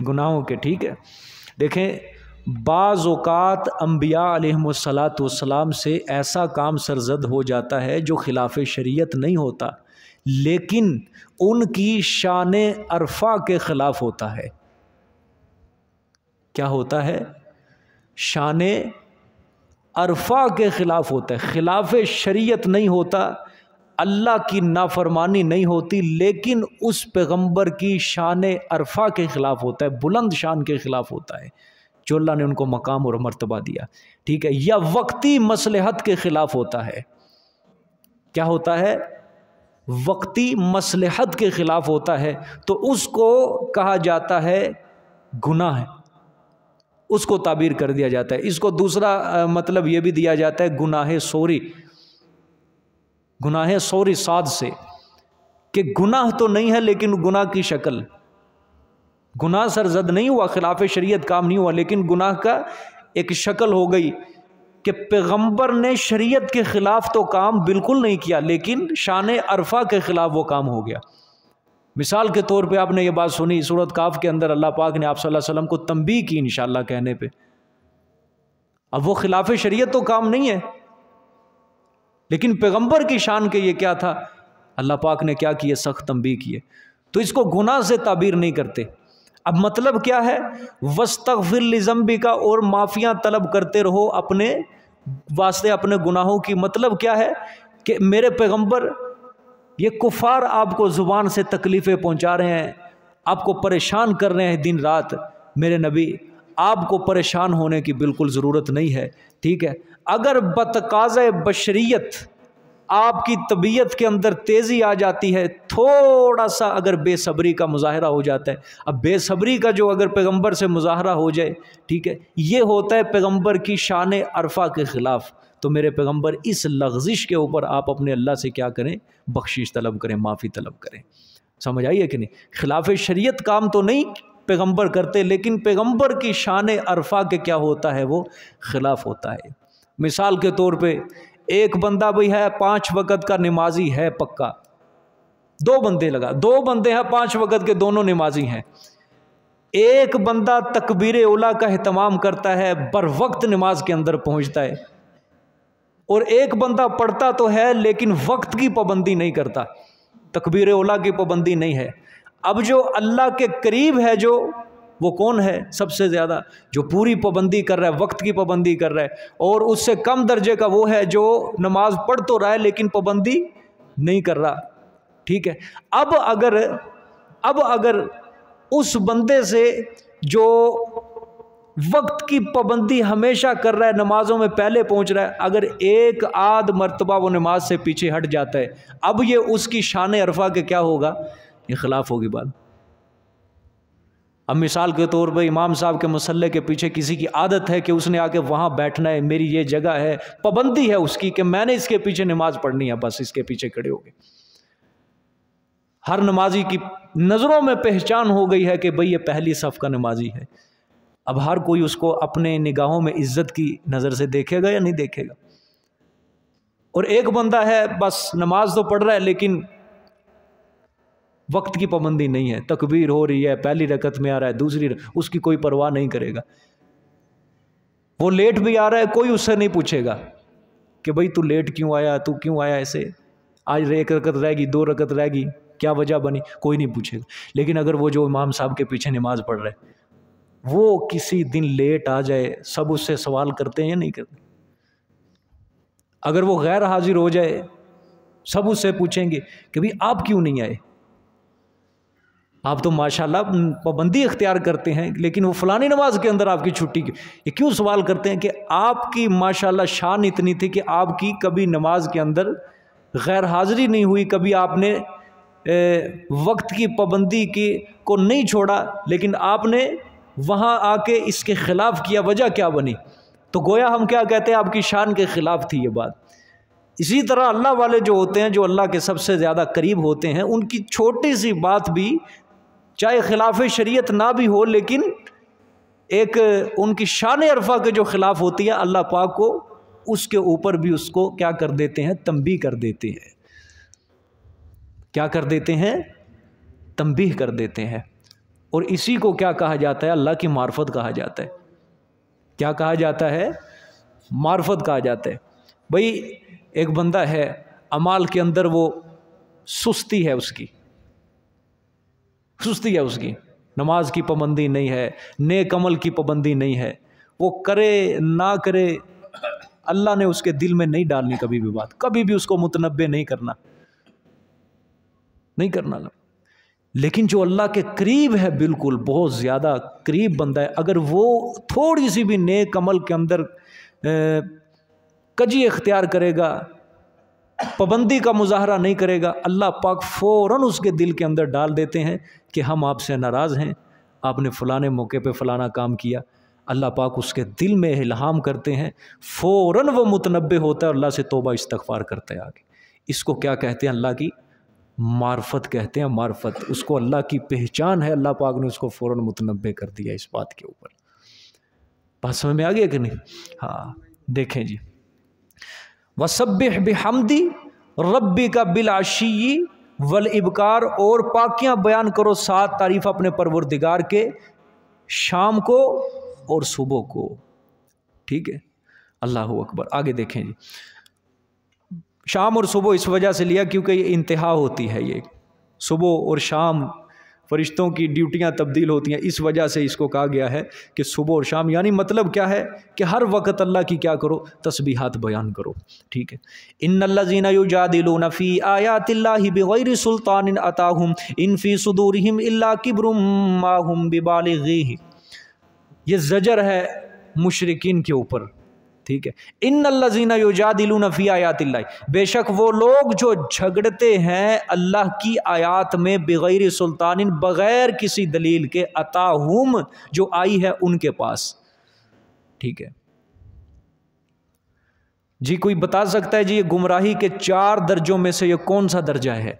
گناہوں کے۔ ٹھیک ہے، دیکھیں بعض اوقات انبیاء علیہم السلام سے ایسا کام سرزد ہو جاتا ہے جو خلاف شریعت نہیں ہوتا، لیکن ان کی شان عرفہ کے خلاف ہوتا ہے۔ کیا ہوتا ہے؟ شان عرفہ کے خلاف ہوتا ہے، خلاف شریعت نہیں ہوتا، اللہ کی نافرمانی نہیں ہوتی، لیکن اس پیغمبر کی شان عرفہ کے خلاف ہوتا ہے، بلند شان کے خلاف ہوتا ہے جو اللہ نے ان کو مقام اور مرتبہ دیا۔ ٹھیک ہے، یا وقتی مصلحت کے خلاف ہوتا ہے۔ کیا ہوتا ہے؟ وقتی مصلحت کے خلاف ہوتا ہے، تو اس کو کہا جاتا ہے گناہ ہے، اس کو تعبیر کر دیا جاتا ہے۔ اس کو دوسرا مطلب یہ بھی دیا جاتا ہے گناہ سوری، گناہ سوری صاد سے، کہ گناہ تو نہیں ہے لیکن گناہ کی شکل، گناہ سرزد نہیں ہوا، خلاف شریعت کام نہیں ہوا، لیکن گناہ کا ایک شکل ہو گئی کہ پیغمبر نے شریعت کے خلاف تو کام بالکل نہیں کیا، لیکن شان عرفہ کے خلاف وہ کام ہو گیا۔ مثال کے طور پہ آپ نے یہ بات سنی سورۃ کاف کے اندر اللہ پاک نے آپ صلی اللہ علیہ وسلم کو تنبیہ کی انشاءاللہ کہنے پہ، اب وہ خلاف شریعت تو کام نہیں ہے، لیکن پیغمبر کی شان کے یہ کیا تھا؟ اللہ پاک نے کیا کیے؟ سخت تنبیہ کیے، تو اس کو گناہ سے تعبیر نہیں کرتے۔ اب مطلب کیا ہے؟ وَاسْتَغْفِرْ لِذَنْبِكَ، اور معافیاں طلب کرتے رہو اپنے واسطے اپنے گناہوں کی۔ مطلب کیا ہے کہ میرے پیغمبر، یہ کفار آپ کو زبان سے تکلیفیں پہنچا رہے ہیں، آپ کو پریشان کر رہے ہیں دن رات، میرے نبی آپ کو پریشان ہونے کی بالکل ضرورت نہیں ہے۔ ٹھیک ہے، اگر بتقاضۂ بشریت آپ کی طبیعت کے اندر تیزی آ جاتی ہے، تھوڑا سا اگر بے صبری کا مظاہرہ ہو جاتا ہے. اب بے صبری کا جو اگر پیغمبر سے مظاہرہ ہو جائے، ٹھیک ہے، یہ ہوتا ہے پیغمبر کی شان عرفہ کے خلاف. تو میرے پیغمبر اس لغزش کے اوپر آپ اپنے اللہ سے کیا کریں؟ بخشش طلب کریں، معافی طلب کریں. سمجھ آئیے کہ نہیں؟ خلاف شریعت کام تو نہیں پیغمبر کرتے، لیکن پیغمبر کی شان عرفہ کے کیا ہوتا ہے؟ وہ خلاف ہوتا ہے. مثال کے طور پہ ایک بندہ بھی ہے 5 وقت کا نمازی ہے پکا، 2 بندے لگا، 2 بندے ہیں 5 وقت کے، دونوں نمازی ہیں. ایک بندہ تکبیر اولیٰ کا اہتمام کرتا ہے، بر وقت نماز کے اندر پہنچتا ہے، اور ایک بندہ پڑھتا تو ہے لیکن وقت کی پابندی نہیں کرتا، تکبیر اولیٰ کی پابندی نہیں ہے. اب جو اللہ کے قریب ہے جو وہ کون ہے؟ سب سے زیادہ جو پوری پابندی کر رہا ہے، وقت کی پابندی کر رہا ہے. اور اس سے کم درجے کا وہ ہے جو نماز پڑھ تو رہا ہے لیکن پابندی نہیں کر رہا. ٹھیک ہے. اب اگر اس بندے سے جو وقت کی پابندی ہمیشہ کر رہا ہے، نمازوں میں پہلے پہنچ رہا ہے، اگر ایک آدھ مرتبہ وہ نماز سے پیچھے ہٹ جاتا ہے، اب یہ اس کی شان عرفہ کے کیا ہوگا؟ یہ خلاف ہوگی بات. اب مثال کے طور پہ امام صاحب کے مصلی کے پیچھے کسی کی عادت ہے کہ اس نے آ کے وہاں بیٹھنا ہے، میری یہ جگہ ہے، پابندی ہے اس کی کہ میں نے اس کے پیچھے نماز پڑھنی ہے، بس اس کے پیچھے کھڑے ہو گئے. ہر نمازی کی نظروں میں پہچان ہو گئی ہے کہ بھئی یہ پہلی صف کا نمازی ہے. اب ہر کوئی اس کو اپنے نگاہوں میں عزت کی نظر سے دیکھے گا یا نہیں دیکھے گا؟ اور ایک بندہ ہے بس نماز تو پڑھ رہا ہے لیکن وقت کی پابندی نہیں ہے، تکبیر ہو رہی ہے، پہلی رکعت میں آ رہا ہے، دوسری اس کی کوئی پرواہ نہیں کرے گا. وہ لیٹ بھی آ رہا ہے، کوئی اس سے نہیں پوچھے گا کہ بھئی تو لیٹ کیوں آیا، تو کیوں آیا ایسے، آج 1 رکعت رہ گئی، 2 رکعت رہ گئی، کیا وجہ بنی، کوئی نہیں پوچھے گا. لیکن اگر وہ جو امام صاحب کے پیچھے نماز پڑھ رہے وہ کسی دن لیٹ آ جائے، سب اس سے سوال کرتے ہیں یا نہیں کرتے؟ اگر وہ غیر حاضر ہو جائے، سب اس سے پوچھیں گے کہ بھئی آپ کیوں نہیں آئے؟ آپ تو ماشاءاللہ پابندی اختیار کرتے ہیں، لیکن وہ فلانی نماز کے اندر آپ کی چھٹی یہ کیوں سوال کرتے ہیں؟ کہ آپ کی ماشاءاللہ شان اتنی تھی کہ آپ کی کبھی نماز کے اندر غیر حاضری نہیں ہوئی، کبھی آپ نے وقت کی پابندی کو نہیں چھوڑا، لیکن آپ نے وہاں آ کے اس کے خلاف کیا، وجہ کیا بنی؟ تو گویا ہم کیا کہتے ہیں؟ آپ کی شان کے خلاف تھی یہ بات. اسی طرح اللہ والے جو ہوتے ہیں، جو اللہ کے سب سے زیادہ قریب ہوتے ہیں، ان کی چھوٹی سی بات بھی چاہے خلاف شریعت نہ بھی ہو، لیکن ایک ان کی شان عرفہ کے جو خلاف ہوتی ہے، اللہ پاک کو اس کے اوپر بھی اس کو کیا کر دیتے ہیں؟ تنبیہ کر دیتے ہیں. کیا کر دیتے ہیں؟ تنبیہ کر دیتے ہیں. اور اسی کو کیا کہا جاتا ہے؟ اللہ کی معرفت کہا جاتا ہے. کیا کہا جاتا ہے؟ معرفت کہا جاتا ہے. بھئی ایک بندہ ہے، اعمال کے اندر وہ سستی ہے، اس کی نماز کی پابندی نہیں ہے، نیک عمل کی پابندی نہیں ہے، وہ کرے نہ کرے اللہ نے اس کے دل میں نہیں ڈالنی کبھی بھی بات، کبھی بھی اس کو متنبہ نہیں کرنا. لیکن جو اللہ کے قریب ہے، بالکل بہت زیادہ قریب بندہ ہے، اگر وہ تھوڑی سی بھی نیک عمل کے اندر کجی اختیار کرے گا، پابندی کا مظاہرہ نہیں کرے گا، اللہ پاک فوراً اس کے دل کے اندر ڈال دیتے ہیں کہ ہم آپ سے ناراض ہیں، آپ نے فلانے موقع پہ فلانا کام کیا. اللہ پاک اس کے دل میں الہام کرتے ہیں، فوراً وہ متنبہ ہوتا ہے، اللہ سے توبہ استغفار کرتا ہے آگے. اس کو کیا کہتے ہیں؟ اللہ کی معرفت کہتے ہیں. معرفت اس کو اللہ کی پہچان ہے، اللہ پاک نے اس کو فوراً متنبہ کر دیا اس بات کے اوپر. بات سمجھ میں آ گیا کہ نہیں؟ ہاں دیکھیں جی، وَسَبِّحْ بِحَمْدِ رَبِّكَ بِالْعَشِيِّ وَالْإِبْكَارِ، اور پاکیاں بیان کرو، 7 تعریف اپنے پروردگار کے، شام کو اور صبح کو. ٹھیک ہے، اللہ اکبر. آگے دیکھیں جی، شام اور صبح اس وجہ سے لیا کیونکہ یہ انتہا ہوتی ہے، یہ صبح اور شام فرشتوں کی ڈیوٹیاں تبدیل ہوتی ہیں، اس وجہ سے اس کو کہا گیا ہے کہ صبح اور شام. یعنی مطلب کیا ہے کہ ہر وقت اللہ کی کیا کرو؟ تسبیحات بیان کرو. ٹھیک ہے. ان الذین یجادلون فی آیات اللہ بغیر سلطان اتاہم ان فی صدورہم الا کبر ما ہم ببالغیہ. یہ زجر ہے مشرکین کے اوپر. ٹھیک ہے، ان الذین یجادلون فی آیات اللہ، بے شک وہ لوگ جو جھگڑتے ہیں اللہ کی آیات میں بغیر سلطان، بغیر کسی دلیل کے، اتاہم جو آئی ہے ان کے پاس، ٹھیک ہے جی۔ کوئی بتا سکتا ہے جی یہ گمراہی کے 4 درجوں میں سے یہ کون سا درجہ ہے؟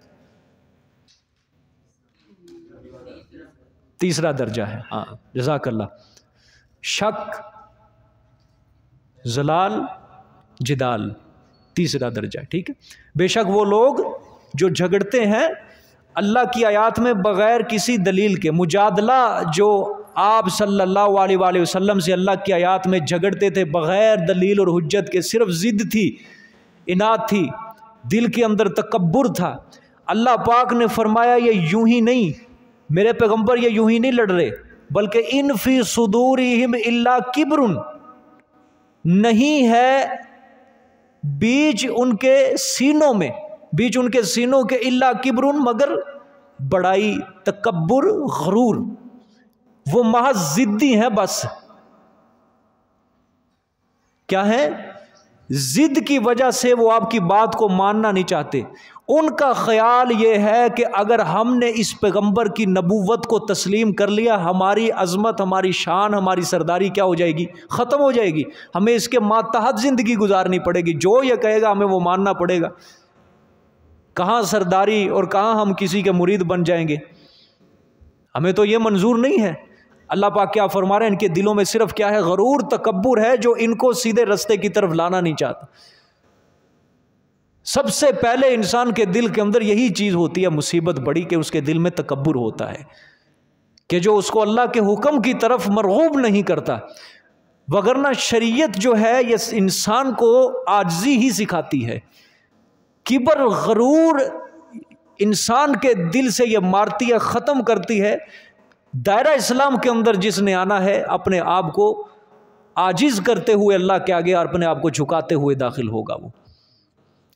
تیسرا درجہ ہے، ہاں جزاک اللہ۔ شک، ضلال، جدال، تیسرا درجہ ہے، ٹھیک ہے۔ بے شک وہ لوگ جو جھگڑتے ہیں اللہ کی آیات میں بغیر کسی دلیل کے، مجادلہ جو آپ صلی اللہ علیہ وآلہ وسلم سے اللہ کی آیات میں جھگڑتے تھے بغیر دلیل اور حجت کے، صرف ضد تھی، اناد تھی، دل کے اندر تکبر تھا، اللہ پاک نے فرمایا یہ یوں ہی نہیں، میرے پیغمبر یہ یوں ہی نہیں لڑ رہے، بلکہ ان فی صدورہم الا کبر، نہیں ہے بیچ ان کے سینوں میں، بیچ ان کے سینوں کے الا کبر، مگر بڑائی، تکبر، غرور، وہ محض ضدی ہیں، بس کیا ہے؟ ضد کی وجہ سے وہ آپ کی بات کو ماننا نہیں چاہتے۔ ان کا خیال یہ ہے کہ اگر ہم نے اس پیغمبر کی نبوت کو تسلیم کر لیا، ہماری عظمت، ہماری شان، ہماری سرداری کیا ہو جائے گی؟ ختم ہو جائے گی، ہمیں اس کے ماتحت زندگی گزارنی پڑے گی، جو یہ کہے گا ہمیں وہ ماننا پڑے گا۔ کہاں سرداری اور کہاں ہم کسی کے مرید بن جائیں گے، ہمیں تو یہ منظور نہیں ہے۔ اللہ پاک کیا فرما رہے ہیں؟ ان کے دلوں میں صرف کیا ہے؟ غرور، تکبر ہے، جو ان کو سیدھے رستے کی طرف لانا نہیں چاہتا۔ سب سے پہلے انسان کے دل کے اندر یہی چیز ہوتی ہے، مصیبت بڑی، کہ اس کے دل میں تکبر ہوتا ہے، کہ جو اس کو اللہ کے حکم کی طرف مرغوب نہیں کرتا۔ وگرنہ شریعت جو ہے یہ انسان کو عاجزی ہی سکھاتی ہے۔ کبر، غرور انسان کے دل سے یہ مارتی ہے، ختم کرتی ہے۔ دائرہ اسلام کے اندر جس نے آنا ہے، اپنے آپ کو عاجز کرتے ہوئے اللہ کے آگے اور اپنے آپ کو جھکاتے ہوئے داخل ہوگا۔ وہ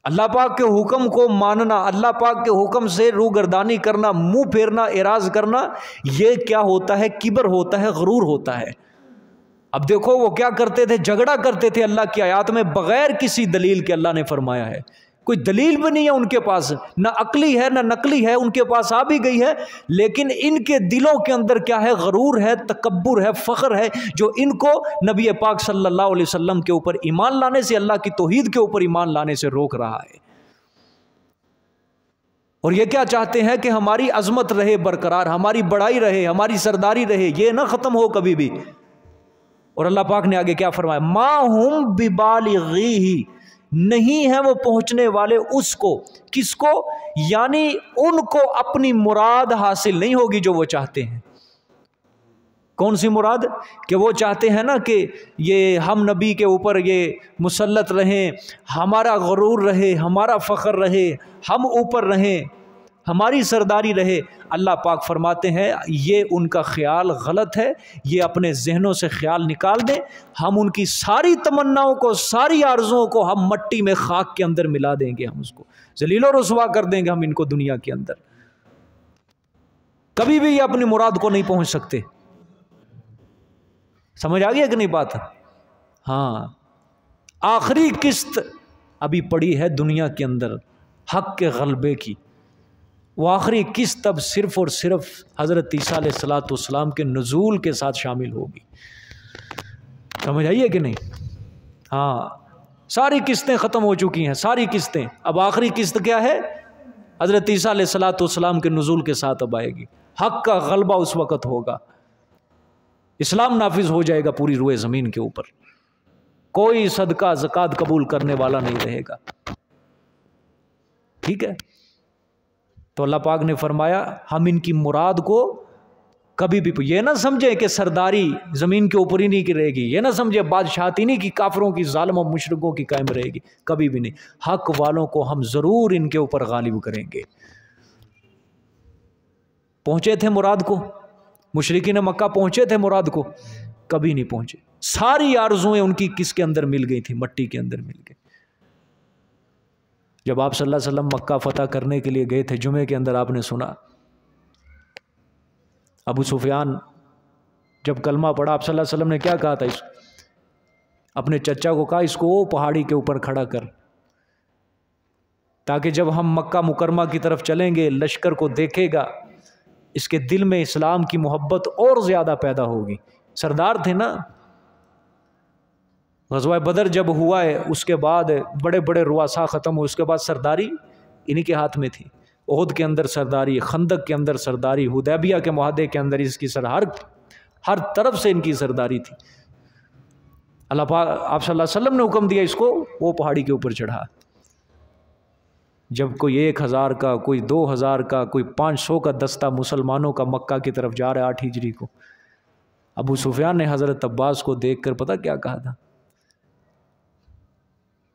اللہ پاک کے حکم کو ماننا، اللہ پاک کے حکم سے روگردانی کرنا، منہ پھیرنا، اعراض کرنا، یہ کیا ہوتا ہے؟ کبر ہوتا ہے، غرور ہوتا ہے۔ اب دیکھو وہ کیا کرتے تھے؟ جھگڑا کرتے تھے اللہ کی آیات میں بغیر کسی دلیل کے۔ اللہ نے فرمایا ہے کوئی دلیل بھی نہیں ہے ان کے پاس، نہ عقلی ہے نہ نقلی ہے، ان کے پاس آ بھی گئی ہے، لیکن ان کے دلوں کے اندر کیا ہے؟ غرور ہے، تکبر ہے، فخر ہے، جو ان کو نبی پاک صلی اللہ علیہ وسلم کے اوپر ایمان لانے سے، اللہ کی توحید کے اوپر ایمان لانے سے روک رہا ہے۔ اور یہ کیا چاہتے ہیں؟ کہ ہماری عظمت رہے برقرار، ہماری بڑائی رہے، ہماری سرداری رہے، یہ نہ ختم ہو کبھی بھی۔ اور اللہ پاک نے آگے کیا فرمایا؟ ما ہم ببالغیہ، نہیں ہے وہ پہنچنے والے اس کو، کس کو؟ یعنی ان کو اپنی مراد حاصل نہیں ہوگی جو وہ چاہتے ہیں۔ کون سی مراد؟ کہ وہ چاہتے ہیں نا کہ یہ ہم نبی کے اوپر یہ مسلط رہیں، ہمارا غرور رہے، ہمارا فخر رہے، ہم اوپر رہیں، ہماری سرداری رہے۔ اللہ پاک فرماتے ہیں یہ ان کا خیال غلط ہے، یہ اپنے ذہنوں سے خیال نکال دیں، ہم ان کی ساری تمناؤں کو، ساری آرزوؤں کو ہم مٹی میں، خاک کے اندر ملا دیں گے، ہم اس کو ذلیل و رسوا کر دیں گے ہم ان کو دنیا کے اندر۔ کبھی بھی یہ اپنی مراد کو نہیں پہنچ سکتے۔ سمجھ آ گیا کہ نہیں بات؟ ہاں، آخری قسط ابھی پڑی ہے دنیا کے اندر حق کے غلبے کی، وہ آخری قسط اب صرف اور صرف حضرت عیسیٰ علیہ السلام کے نزول کے ساتھ شامل ہوگی۔ سمجھ آئیے کہ نہیں؟ ہاں، ساری قسطیں ختم ہو چکی ہیں، ساری قسطیں، اب آخری قسط کیا ہے؟ حضرت عیسیٰ علیہ السلام کے نزول کے ساتھ اب آئے گی، حق کا غلبہ اس وقت ہوگا، اسلام نافذ ہو جائے گا پوری روئے زمین کے اوپر، کوئی صدقہ زکوٰۃ قبول کرنے والا نہیں رہے گا۔ ٹھیک ہے؟ تو اللہ پاک نے فرمایا ہم ان کی مراد کو کبھی بھی، یہ نہ سمجھے کہ سرداری زمین کے اوپر ہی نہیں رہے گی، یہ نہ سمجھے بادشاہتی نہیں کہ کافروں کی، ظالم و مشرکوں کی قائم رہے گی، کبھی بھی نہیں۔ حق والوں کو ہم ضرور ان کے اوپر غالب کریں گے۔ پہنچے تھے مراد کو؟ مشرکین مکہ پہنچے تھے مراد کو؟ کبھی نہیں پہنچے۔ ساری آرزویں ان کی کس کے اندر مل گئی تھی؟ مٹی کے اندر مل گئی۔ جب آپ صلی اللہ علیہ وسلم مکہ فتح کرنے کے لیے گئے تھے، جمعے کے اندر آپ نے سنا ابو سفیان جب کلمہ پڑھا، آپ صلی اللہ علیہ وسلم نے کیا کہا تھا؟ اپنے چچا کو کہا اس کو وہ پہاڑی کے اوپر کھڑا کر، تاکہ جب ہم مکہ مکرمہ کی طرف چلیں گے لشکر کو دیکھے گا، اس کے دل میں اسلام کی محبت اور زیادہ پیدا ہوگی۔ سردار تھے نا۔ غزوہ بدر جب ہوا ہے اس کے بعد بڑے بڑے رؤساء ختم ہوئے، اس کے بعد سرداری انہی کے ہاتھ میں تھی۔ احد کے اندر سرداری، خندق کے اندر سرداری، حدیبیہ کے معاہدے کے اندر اس کی ہر طرف سے ان کی سرداری تھی۔ اللہ پاک آپ صلی اللہ علیہ وسلم نے حکم دیا اس کو وہ پہاڑی کے اوپر چڑھا۔ جب کوئی 1000 کا، کوئی 2000 کا، کوئی 500 کا دستہ مسلمانوں کا مکہ کی طرف جا رہا ہے 8 ہجری کو، ابو سفیان نے حضرت عباس کو دیکھ کر پتہ کیا کہا تھا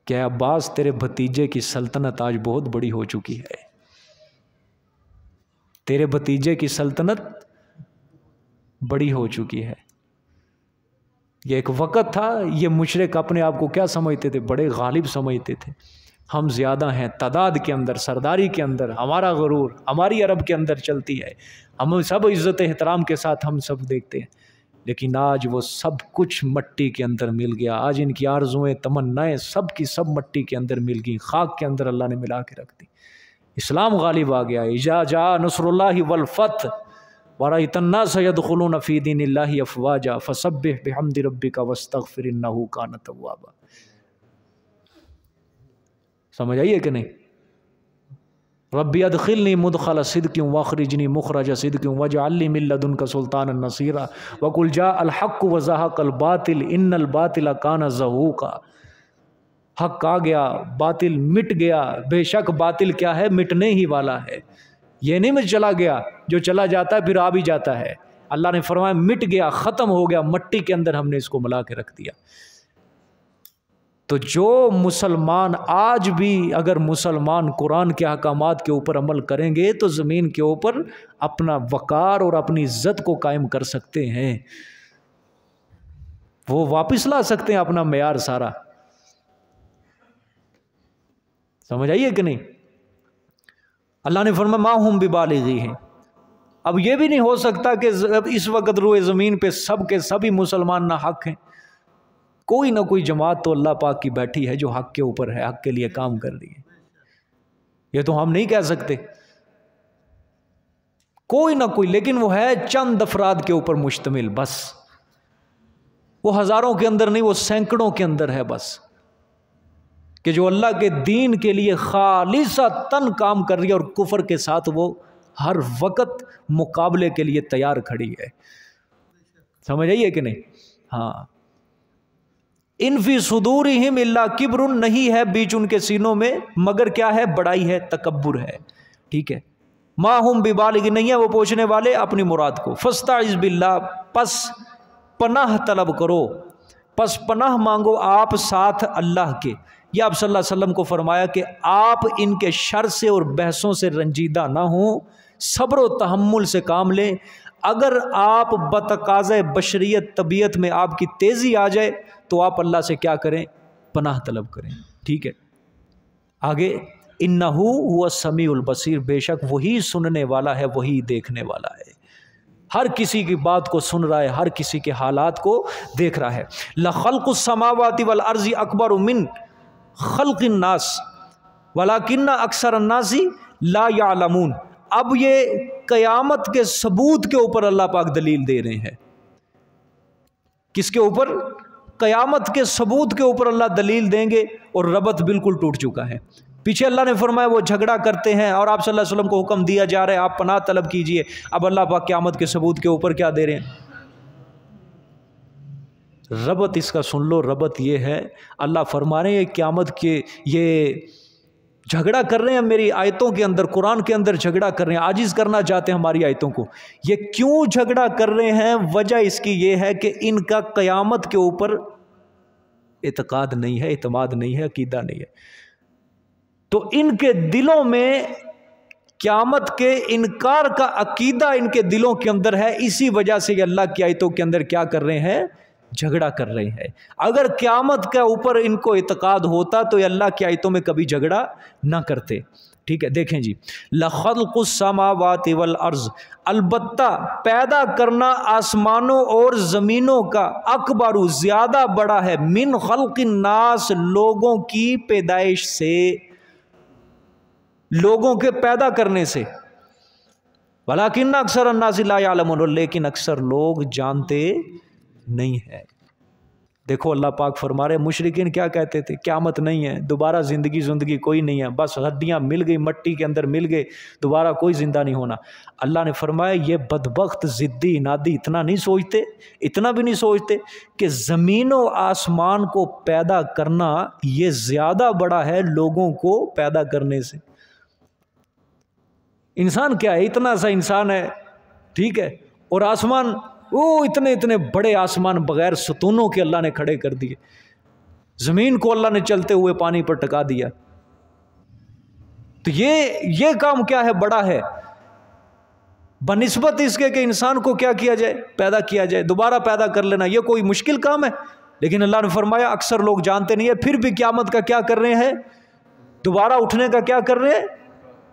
کہ عباس تیرے بھتیجے کی سلطنت آج بہت بڑی ہو چکی ہے، تیرے بھتیجے کی سلطنت بڑی ہو چکی ہے۔ یہ ایک وقت تھا، یہ مشرک اپنے آپ کو کیا سمجھتے تھے؟ بڑے غالب سمجھتے تھے، ہم زیادہ ہیں تعداد کے اندر، سرداری کے اندر، ہمارا غرور ہماری عرب کے اندر چلتی ہے، ہم سب عزت احترام کے ساتھ ہم سب دیکھتے ہیں، لیکن آج وہ سب کچھ مٹی کے اندر مل گیا۔ آج ان کی آرزویں تمنائیں سب کی سب مٹی کے اندر مل گئی، خاک کے اندر اللہ نے ملا کے رکھ دی۔ اسلام غالب آ گیا۔ اذا جاء نصر اللہ والفتح ورأیت الناس يدخلون فی دین اللہ افواجا فسبح بحمد ربک واستغفر انہ کان توابا۔ سمجھ آئیے کہ نہیں؟ ربی ادخلنی مدخل صدق واخرجنی مخرج صدق واجعل لی من لدنک سلطانا نصیرا وقل جاء الحق وزہق الباطل ان الباطل کان زہوقا۔ حق آ گیا، باطل مٹ گیا، بے شک باطل کیا ہے؟ مٹنے ہی والا ہے۔ یہ نہیں میں چلا گیا، جو چلا جاتا ہے پھر آ بھی جاتا ہے۔ اللہ نے فرمایا مٹ گیا، ختم ہو گیا، مٹی کے اندر ہم نے اس کو ملا کے رکھ دیا۔ تو جو مسلمان آج بھی اگر مسلمان قرآن کے احکامات کے اوپر عمل کریں گے تو زمین کے اوپر اپنا وقار اور اپنی عزت کو قائم کر سکتے ہیں، وہ واپس لا سکتے ہیں اپنا معیار سارا۔ سمجھ آئیے کہ نہیں؟ اللہ نے فرمایا ما ہم ببالغیہ۔ اب یہ بھی نہیں ہو سکتا کہ اس وقت روئے زمین پہ سب کے سبھی مسلمان نہ حق ہیں، کوئی نہ کوئی جماعت تو اللہ پاک کی بیٹھی ہے جو حق کے اوپر ہے، حق کے لیے کام کر رہی ہے۔ یہ تو ہم نہیں کہہ سکتے، کوئی نہ کوئی، لیکن وہ ہے چند افراد کے اوپر مشتمل، بس وہ ہزاروں کے اندر نہیں، وہ سینکڑوں کے اندر ہے بس، کہ جو اللہ کے دین کے لیے خالصتاً کام کر رہی ہے اور کفر کے ساتھ وہ ہر وقت مقابلے کے لیے تیار کھڑی ہے۔ سمجھ آئیے کہ نہیں؟ ہاں، ان فی صدورہم الا کبر، نہیں ہے بیچ ان کے سینوں میں مگر کیا ہے؟ بڑائی ہے، تکبر ہے، ٹھیک ہے۔ ما ہم ببالغ، نہیں ہے وہ پہنچنے والے اپنی مراد کو۔ فاستعذ باللہ، پس پناہ طلب کرو، پس پناہ مانگو آپ ساتھ اللہ کے۔ یہ آپ صلی اللہ علیہ وسلم کو فرمایا کہ آپ ان کے شر سے اور بحثوں سے رنجیدہ نہ ہوں، صبر و تحمل سے کام لیں۔ اگر آپ بتقاضۂ بشریت طبیعت میں آپ کی تیزی آ جائے تو آپ اللہ سے کیا کریں؟ پناہ طلب کریں، ٹھیک ہے۔ آگے انہ هو السمیع البصیر، بے شک وہی سننے والا ہے، وہی دیکھنے والا ہے، ہر کسی کی بات کو سن رہا ہے، ہر کسی کے حالات کو دیکھ رہا ہے۔ لخلق السماوات والارض اکبر من خلق الناس ولکن اکثر الناس لا یعلمون۔ اب یہ قیامت کے ثبوت کے اوپر اللہ پاک دلیل دے رہے ہیں۔ کس کے اوپر؟ قیامت کے ثبوت کے اوپر اللہ دلیل دیں گے، اور ربط بالکل ٹوٹ چکا ہے۔ پیچھے اللہ نے فرمایا وہ جھگڑا کرتے ہیں اور آپ صلی اللہ علیہ وسلم کو حکم دیا جا رہا ہے آپ پناہ طلب کیجئے۔ اب اللہ پاک قیامت کے ثبوت کے اوپر کیا دے رہے ہیں؟ ربط اس کا سن لو، ربط یہ ہے، اللہ فرما رہے ہیں قیامت کے یہ جھگڑا کر رہے ہیں میری آیتوں کے اندر، قرآن کے اندر جھگڑا کر رہے ہیں، عاجز کرنا چاہتے ہیں ہماری آیتوں کو۔ یہ کیوں جھگڑا کر رہے ہیں؟ وجہ اس کی یہ ہے کہ ان کا قیامت کے اوپر اعتقاد نہیں ہے، اعتماد نہیں ہے، عقیدہ نہیں ہے۔ تو ان کے دلوں میں قیامت کے انکار کا عقیدہ ان کے دلوں کے اندر ہے، اسی وجہ سے یہ اللہ کی آیتوں کے اندر کیا کر رہے ہیں؟ جھگڑا کر رہے ہیں۔ اگر قیامت کا اوپر ان کو اعتقاد ہوتا تو یہ اللہ کی آیتوں میں کبھی جھگڑا نہ کرتے۔ ٹھیک ہے، دیکھیں جی، لَخَلْقُ السَّمَاوَاتِ وَالْأَرْضِ، البتہ پیدا کرنا آسمانوں اور زمینوں کا، اکبر زیادہ بڑا ہے، من خلق الناس لوگوں کی پیدائش سے، لوگوں کے پیدا کرنے سے، وَلَٰكِنَّ أَكْثَرَ النَّاسِ لَا يَعْلَمُونَ، لیکن اکثر لوگ جانتے نہیں ہیں۔ دیکھو اللہ پاک فرما رہے، مشرکین کیا کہتے تھے؟ قیامت نہیں ہے، دوبارہ زندگی کوئی نہیں ہے، بس ہڈیاں مل گئی، مٹی کے اندر مل گئے، دوبارہ کوئی زندہ نہیں ہونا۔ اللہ نے فرمایا یہ بدبخت ضدی انادی اتنا نہیں سوچتے، اتنا بھی نہیں سوچتے کہ زمین و آسمان کو پیدا کرنا یہ زیادہ بڑا ہے لوگوں کو پیدا کرنے سے۔ انسان کیا ہے؟ اتنا سا انسان ہے، ٹھیک ہے، اور آسمان وہ اتنے بڑے آسمان بغیر ستونوں کے اللہ نے کھڑے کر دیے، زمین کو اللہ نے چلتے ہوئے پانی پر ٹکا دیا۔ تو یہ کام کیا ہے؟ بڑا ہے بنسبت اس کے کہ انسان کو کیا کیا جائے؟ پیدا کیا جائے، دوبارہ پیدا کر لینا، یہ کوئی مشکل کام ہے؟ لیکن اللہ نے فرمایا اکثر لوگ جانتے نہیں ہے، پھر بھی قیامت کا کیا کر رہے ہیں؟ دوبارہ اٹھنے کا کیا کر رہے ہیں؟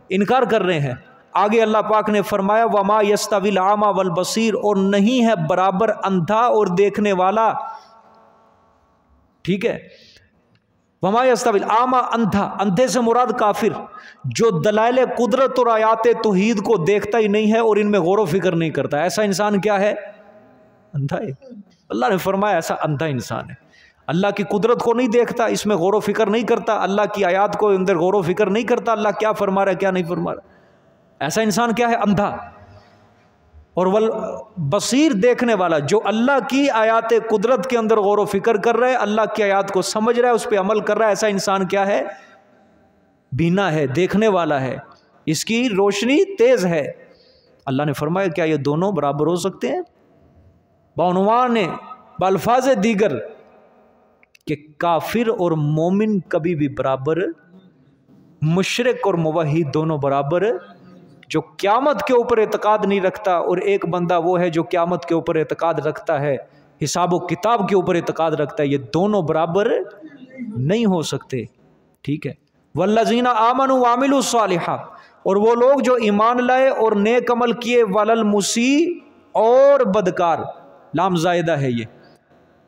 انکار کر رہے ہیں۔ آگے اللہ پاک نے فرمایا وَمَا يَسْتَوِي الْأَعْمَى وَالْبَصِيرُ، اور نہیں ہے برابر اندھا اور دیکھنے والا، ٹھیک ہے، وَمَا يَسْتَوِي الْأَعْمَى، اندھا، اندھے سے مراد کافر جو دلائل قدرت اور آیات توحید کو دیکھتا ہی نہیں ہے اور ان میں غور و فکر نہیں کرتا، ایسا انسان کیا ہے؟ اندھا ہے۔ اللہ نے فرمایا ایسا اندھا انسان ہے، اللہ کی قدرت کو نہیں دیکھتا، اس میں غور و فکر نہیں کرتا، اللہ کی آیات کو اندر غور و فکر نہیں کرتا، اللہ کیا فرما رہا ہے کیا نہیں فرما رہا، ایسا انسان کیا ہے؟ اندھا۔ اور بصیر دیکھنے والا جو اللہ کی آیات قدرت کے اندر غور و فکر کر رہا ہے، اللہ کی آیات کو سمجھ رہا ہے، اس پہ عمل کر رہا ہے، ایسا انسان کیا ہے؟ بینا ہے، دیکھنے والا ہے، اس کی روشنی تیز ہے۔ اللہ نے فرمایا کیا یہ دونوں برابر ہو سکتے ہیں؟ بعنوان بالفاظ دیگر کہ کافر اور مومن کبھی بھی برابر، مشرک اور موحد دونوں برابر، جو قیامت کے اوپر اعتقاد نہیں رکھتا اور ایک بندہ وہ ہے جو قیامت کے اوپر اعتقاد رکھتا ہے، حساب و کتاب کے اوپر اعتقاد رکھتا ہے، یہ دونوں برابر نہیں ہو سکتے، ٹھیک ہے۔ والذین آمنوا وعملوا الصالحات، اور وہ لوگ جو ایمان لائے اور نیک عمل کیے، وللمسیء، اور بدکار، لام زائدہ ہے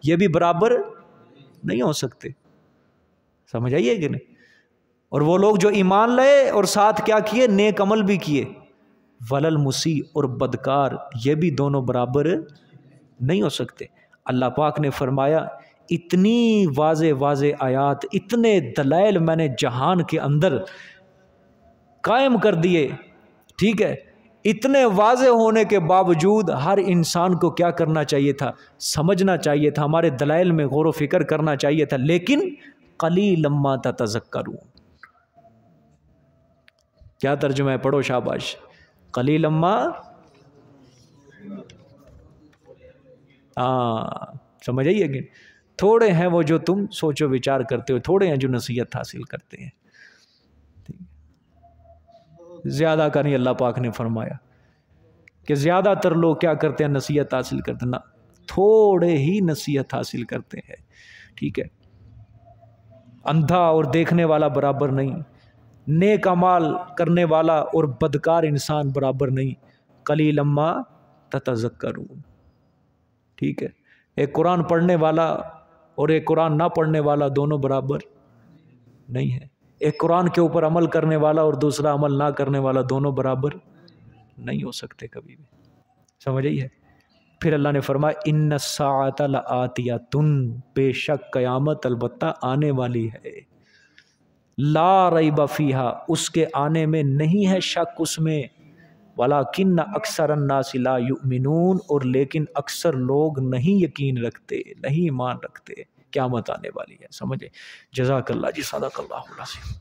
یہ بھی برابر نہیں ہو سکتے، سمجھ آئیے کہ نہیں؟ اور وہ لوگ جو ایمان لائے اور ساتھ کیا کیے؟ نیک عمل بھی کیے، وللمسیء، اور بدکار، یہ بھی دونوں برابر نہیں ہو سکتے۔ اللہ پاک نے فرمایا اتنی واضح آیات، اتنے دلائل میں نے جہان کے اندر قائم کر دیے، ٹھیک ہے، اتنے واضح ہونے کے باوجود ہر انسان کو کیا کرنا چاہیے تھا؟ سمجھنا چاہیے تھا، ہمارے دلائل میں غور و فکر کرنا چاہیے تھا، لیکن قلیلا ما تتذکرون۔ کیا ترجمہ ہے؟ پڑھو شاباش۔ قلیلا ما، سمجھ آئیے کہ تھوڑے ہیں وہ جو تم سوچو وچار کرتے ہو، تھوڑے ہیں جو نصیحت حاصل کرتے ہیں، زیادہ کا نہیں۔ اللہ پاک نے فرمایا کہ زیادہ تر لوگ کیا کرتے ہیں؟ نصیحت حاصل کرتے ہیں، نہ، تھوڑے ہی نصیحت حاصل کرتے ہیں، ٹھیک ہے۔ اندھا اور دیکھنے والا برابر نہیں، نیک اعمال کرنے والا اور بدکار انسان برابر نہیں، قلیلا ما تتذکرون، ٹھیک ہے۔ ایک قرآن پڑھنے والا اور ایک قرآن نہ پڑھنے والا دونوں برابر نہیں ہے، ایک قرآن کے اوپر عمل کرنے والا اور دوسرا عمل نہ کرنے والا دونوں برابر نہیں ہو سکتے کبھی بھی، سمجھ آئی ہے؟ پھر اللہ نے فرمایا ان الساعۃ لآتیۃ، بے شک قیامت البتہ آنے والی ہے، لا ریب فیہا، اس کے آنے میں نہیں ہے شک اس میں، ولیکن اکثر الناس لا یؤمنون، اور لیکن اکثر لوگ نہیں یقین رکھتے، نہیں ایمان رکھتے، قیامت آنے والی ہے، سمجھے؟ جزاک اللہ جی، صدق اللہ العظیم۔